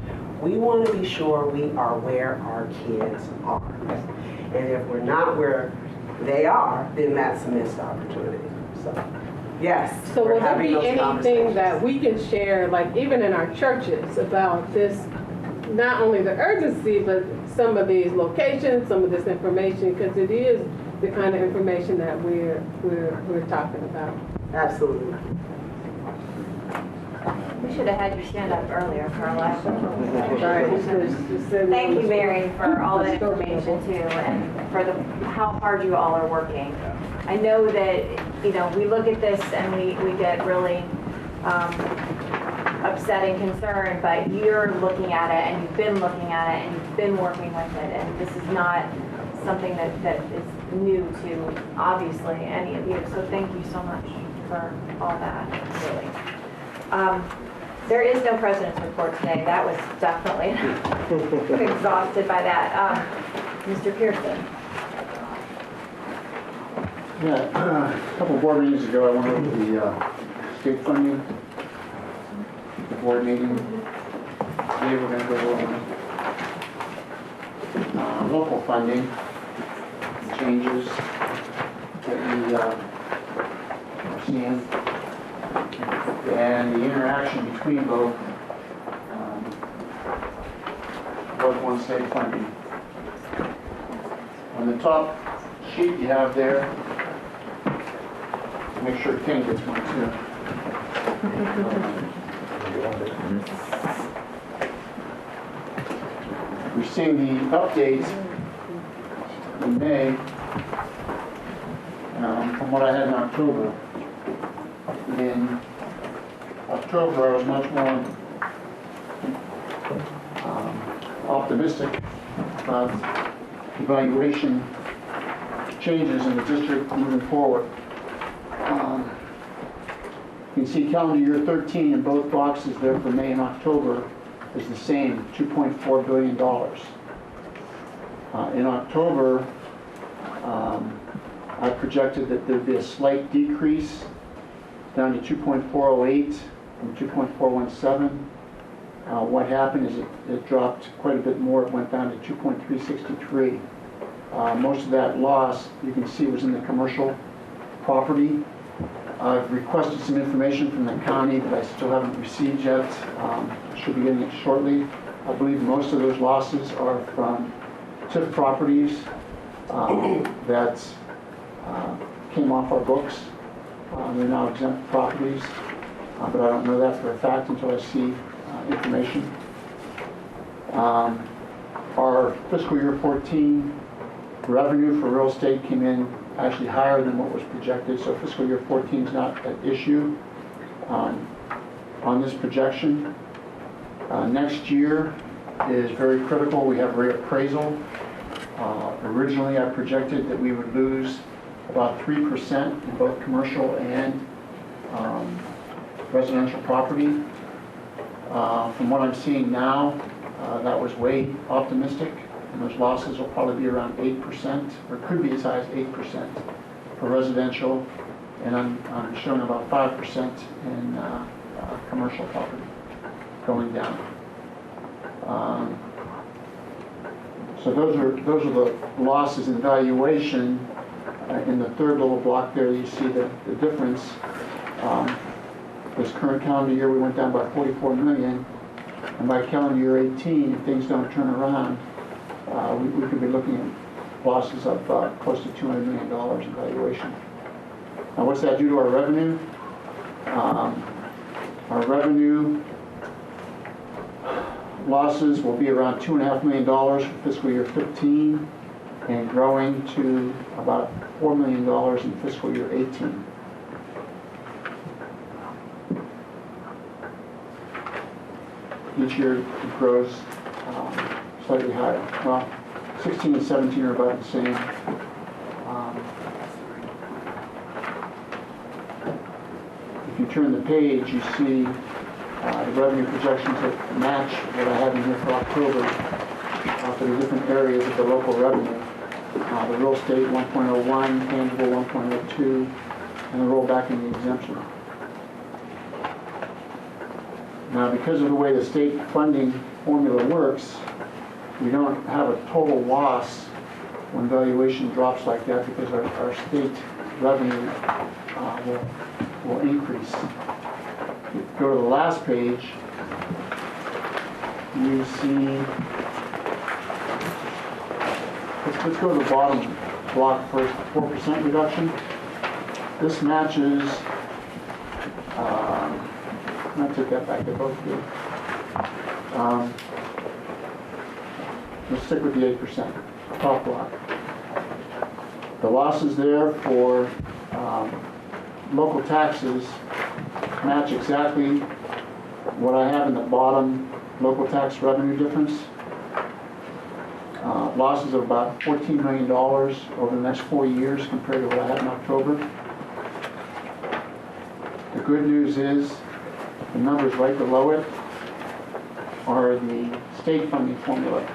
We want to be sure we are where our kids are. And if we're not where they are, then that's a missed opportunity. So, yes. So will there be anything that we can share, like even in our churches, about this, not only the urgency, but some of these locations, some of this information, because it is the kind of information that we're talking about. Absolutely. We should have had you stand up earlier, Carla. Right. Thank you, Mary, for all that information too, and for how hard you all are working. I know that, you know, we look at this and we get really upset and concerned, but you're looking at it and you've been looking at it and you've been working with it, and this is not something that is new to obviously any of you. So thank you so much for all that, really. There is no president's report today. That was definitely exhausted by that. Mr. Pearson. Yeah, a couple of board meetings ago, I went over the state funding, the board meeting. Today we're going to go over local funding, changes that we are seeing, and the interaction between both local and state funding. On the top sheet you have there, make sure Ken gets one too. We're seeing the updates in May from what I had in October. In October, I was much more optimistic about evaluation changes in the district moving forward. You can see calendar year 13 in both boxes there for May and October is the same, $2.4 billion. In October, I projected that there'd be a slight decrease down to 2.408 from 2.417. What happened is it dropped quite a bit more. It went down to 2.363. Most of that loss, you can see, was in the commercial property. I've requested some information from the county that I still haven't received yet. Should be getting it shortly. I believe most of those losses are from TIF properties that came off our books They're now exempt properties, but I don't know that for a fact until I see information. Our fiscal year 14 revenue for real estate came in actually higher than what was projected, so fiscal year 14 is not at issue on this projection. Next year is very critical. We have reappraisal. Originally, I projected that we would lose about 3% in both commercial and residential property. From what I'm seeing now, that was way optimistic, and those losses will probably be around 8%, or could be as high as 8% for residential, and I'm showing about 5% in commercial property going down. So those are the losses in valuation. In the third little block there, you see the difference. This current calendar year, we went down by 44 million, and by calendar year 18, if things don't turn around, we could be looking at losses of close to $200 million in valuation. Now, what's that do to our revenue? Our revenue losses will be around $2.5 million for fiscal year 15 and growing to about $4 million in fiscal year 18. Each year it grows slightly higher. Well, 16 and 17 are about the same. If you turn the page, you see the revenue projections that match what I have in here for October for the different areas of the local revenue. The real estate 1.01, tangible 1.02, and the rollback in the exemption. Now, because of the way the state funding formula works, we don't have a total loss when valuation drops like that because our state revenue will increase. If you go to the last page, you see, let's go to the bottom block first, 4% reduction. This matches, I took that back, they both do. Let's stick with the 8%, top block. The losses there for local taxes match exactly what I have in the bottom local tax revenue difference. Losses of about $14 million over the next 4 years compared to what I had in October. The good news is the numbers right below it are the state funding formula.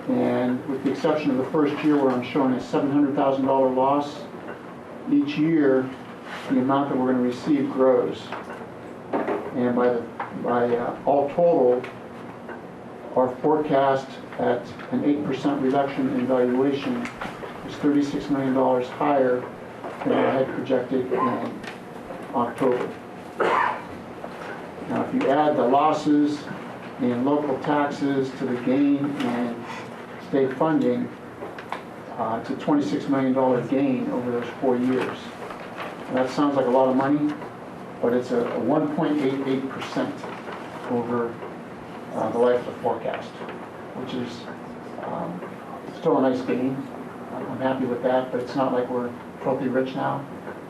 And with the exception of the first year where I'm showing a $700,000 loss, each year the amount that we're going to receive grows. And by all total, our forecast at an 8% reduction in valuation is $36 million higher than I had projected in October. Now, if you add the losses in local taxes to the gain in state funding, it's a $26 million gain over those 4 years. And that sounds like a lot of money, but it's a 1.88% over the life of the forecast, which is still a nice gain. I'm happy with that, but it's not like we're filthy rich now.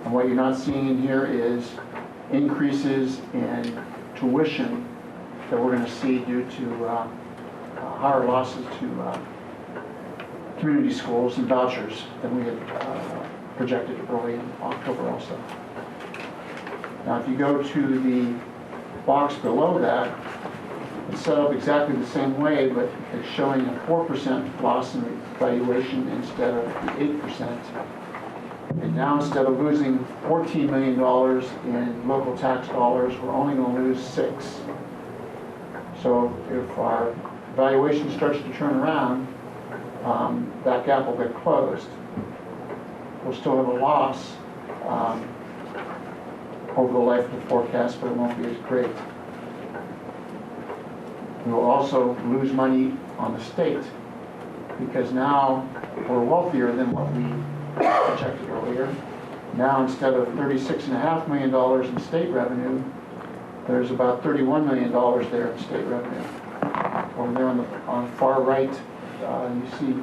And what you're not seeing in here is increases in tuition that we're going to see due to higher losses to community schools and vouchers than we had projected early in October also. Now, if you go to the box below that, it's set up exactly the same way, but it's showing a 4% loss in valuation instead of the 8%. And now, instead of losing $14 million in local tax dollars, we're only going to lose $6. So if our valuation starts to turn around, that gap will get closed. We'll still have a loss over the life of the forecast, but it won't be as great. We will also lose money on the state because now we're wealthier than what we projected earlier, Now, instead of $36.5 million in state revenue, there's about $31 million there in state revenue. Over there on the far right, you see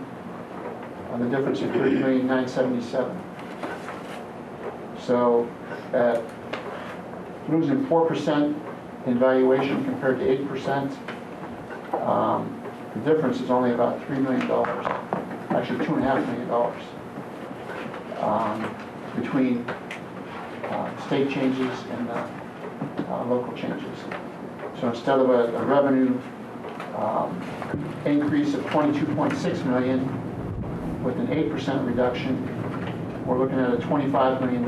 the difference of $30,977,000. So at losing 4% in valuation compared to 8%, the difference is only about $3 million, actually $2.5 million between state changes and local changes. So instead of a revenue increase of $22.6 million with an 8% reduction, we're looking at a $25 million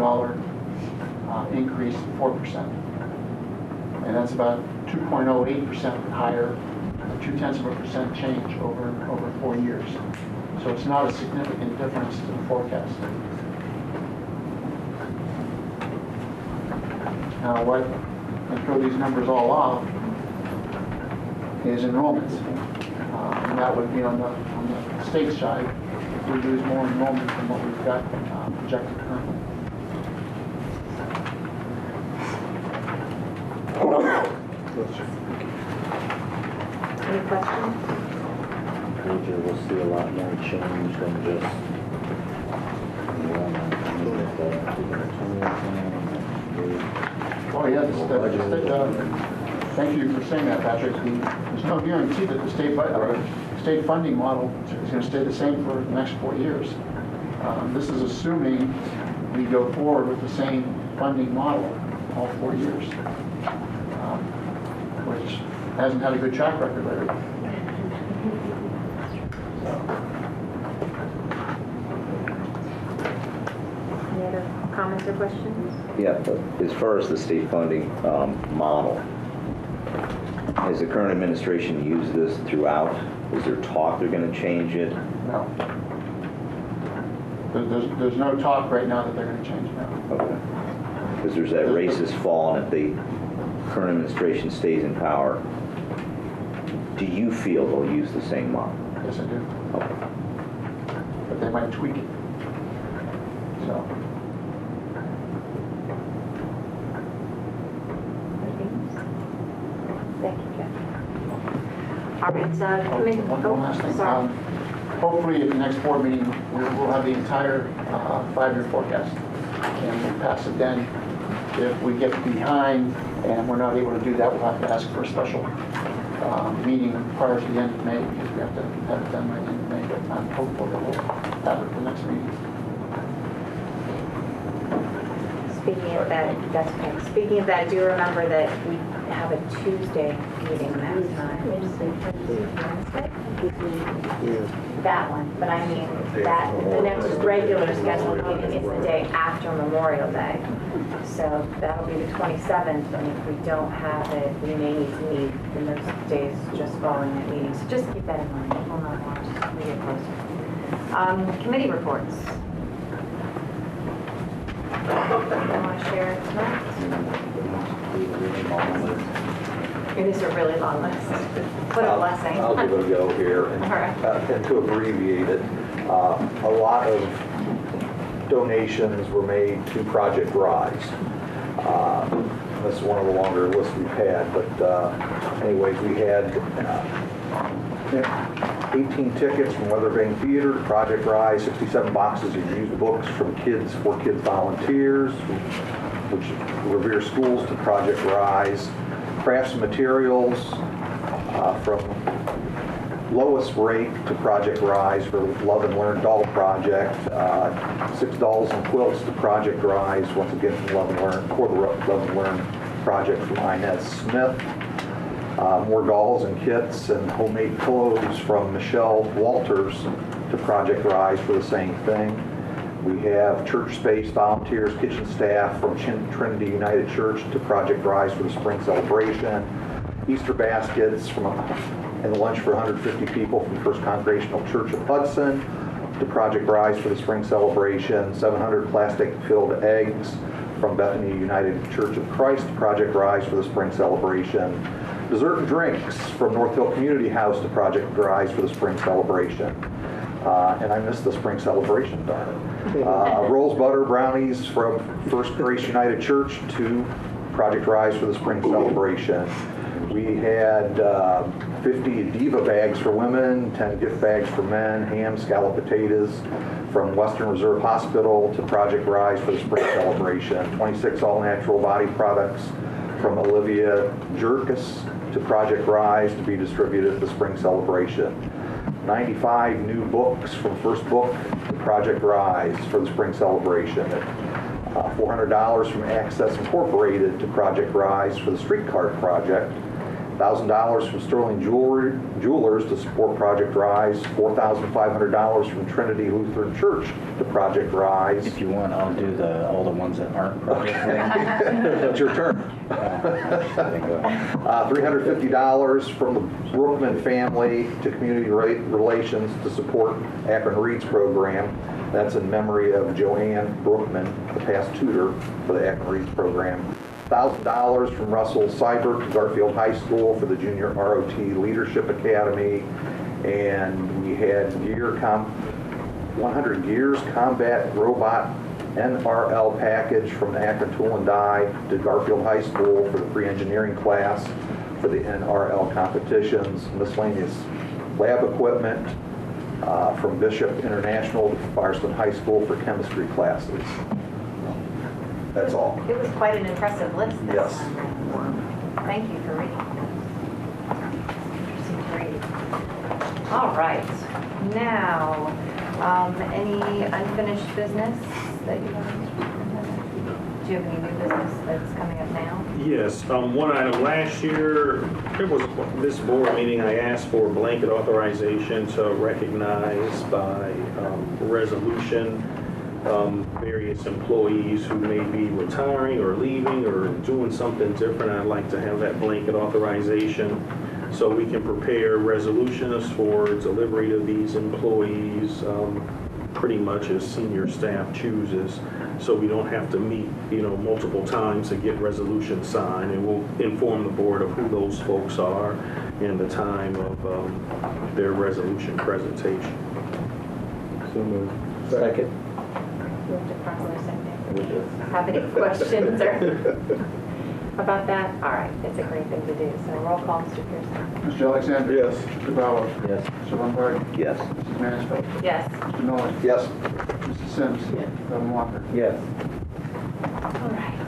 increase of 4%. And that's about 2.08% higher, 0.2% change over 4 years. So it's not a significant difference to the forecast. Now what, and throw these numbers all off, is enrollments. And that would be on the state side, if we lose more enrollment than what we've got projected currently. Any questions? We'll see a lot more change than just Oh yeah, thank you for saying that, Patrick. There's no guarantee that the state funding model is going to stay the same for the next 4 years. This is assuming we go forward with the same funding model all 4 years, which hasn't had a good track record lately. Any other comments or questions? Yeah, but as far as the state funding model, has the current administration used this throughout? Is there talk they're going to change it? No. There's no talk right now that they're going to change it now. Okay. Because there's that racist fall, and if the current administration stays in power, do you feel they'll use the same model? Yes, I do. Okay. But they might tweak it. So. Thank you, Jeff. All right, One last thing. Hopefully at the next board meeting, we'll have the entire 5-year forecast, and we'll pass it then. If we get behind and we're not able to do that, we'll have to ask for a special meeting prior to the end of May, because we have to have it done by the end of May, but I'm hopeful that we'll have it at the next meeting. Speaking of that, that's okay. Speaking of that, do you remember that we have a Tuesday meeting that time? Wednesday? That one, but I mean, that, the next regular scheduled meeting is the day after Memorial Day. So that'll be the 27th, and if we don't have it, we may need to meet in those days just following that meeting. So just keep that in mind. We'll not watch as we get closer. Committee reports. You want to share tonight? It is a really long list. What a blessing. I'll give it a go here. And, All right. And to abbreviate it, a lot of donations were made to Project Rise. This is one of the longer lists we've had, but anyways, we had 18 tickets from Weather Vane Theater to Project Rise, 67 boxes of used books from Kids for Kids Volunteers, which Revere Schools to Project Rise, crafts and materials from lowest rate to Project Rise for Love and Learn Doll Project, 6 dolls and quilts to Project Rise, once again from Love and Learn, for the Love and Learn Project from Inez Smith. More dolls and kits and homemade clothes from Michelle Walters to Project Rise for the same thing. We have church space volunteers, kitchen staff from Trinity United Church to Project Rise for the spring celebration. Easter baskets and lunch for 150 people from First Congregational Church of Hudson to Project Rise for the spring celebration. 700 plastic-filled eggs from Bethany United Church of Christ to Project Rise for the spring celebration. Dessert and drinks from North Hill Community House to Project Rise for the spring celebration. And I missed the spring celebration, darn it. Rolls Butter Brownies from First Grace United Church to Project Rise for the spring celebration. We had 50 Diva bags for women, 10 gift bags for men, ham, scalloped potatoes from Western Reserve Hospital to Project Rise for the spring celebration. 26 all-natural body products from Olivia Jerkis to Project Rise to be distributed at the spring celebration. 95 new books from First Book to Project Rise for the spring celebration. $400 from Access Incorporated to Project Rise for the Street Card Project. $1,000 from Sterling Jewelers to support Project Rise. $4,500 from Trinity Lutheran Church to Project Rise. If you want, I'll do all the ones that aren't Project Rise. It's your turn. $350 from the Brookman family to Community Relations to support Akron Reads program. That's in memory of Joanne Brookman, the past tutor for the Akron Reads program. $1,000 from Russell Seibert to Garfield High School for the Junior ROT Leadership Academy. And we had 100 Gears Combat Robot NRL package from the Akron Tool and Die to Garfield High School for the pre-engineering class for the NRL competitions. Miscellaneous lab equipment from Bishop International to Firestone High School for chemistry classes. That's all. It was quite an impressive list this Yes. time. Thank you for reading. Interesting to read. All right. Now, any unfinished business that you have? Do you have any new business that's coming up now? Yes, one item last year, it was this board meeting, I asked for blanket authorization to recognize by resolution various employees who may be retiring or leaving or doing something different. I'd like to have that blanket authorization so we can prepare resolutions for delivery to these employees pretty much as senior staff chooses, so we don't have to meet, multiple times to get resolutions signed, and we'll inform the board of who those folks are and the time of their resolution presentation. So moved. Second. Moved to properly second. Have any questions about that? All right, it's a great thing to do. So roll call, Mr. Pearson. Mr. Alexander? Yes. Mr. Bauer? Yes. Mr. Lombardi? Yes. Mrs. Mansfield? Yes. Mr. Miller? Yes. Mrs. Sims? Yes. Reverend Walker? Yes. All right.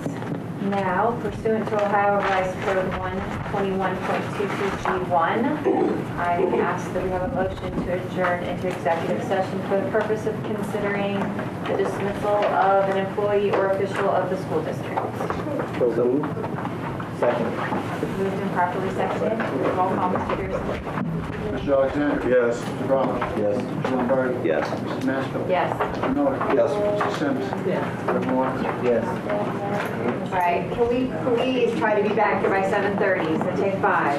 Now, pursuant to Ohio Revised Code 121.22G1, I ask that we have a motion to adjourn into executive session for the purpose of considering the dismissal of an employee or official of the school district. So moved. Second. Moved and properly seconded. Roll call, Mr. Pearson. Mr. Alexander? Yes. Mr. Bauer? Yes. Mr. Lombardi? Yes. Mrs. Mansfield? Yes. Mr. Miller? Yes. Mrs. Sims? Yes. Reverend Walker? Yes. All right, can we please try to be back here by 7:30, so take 5.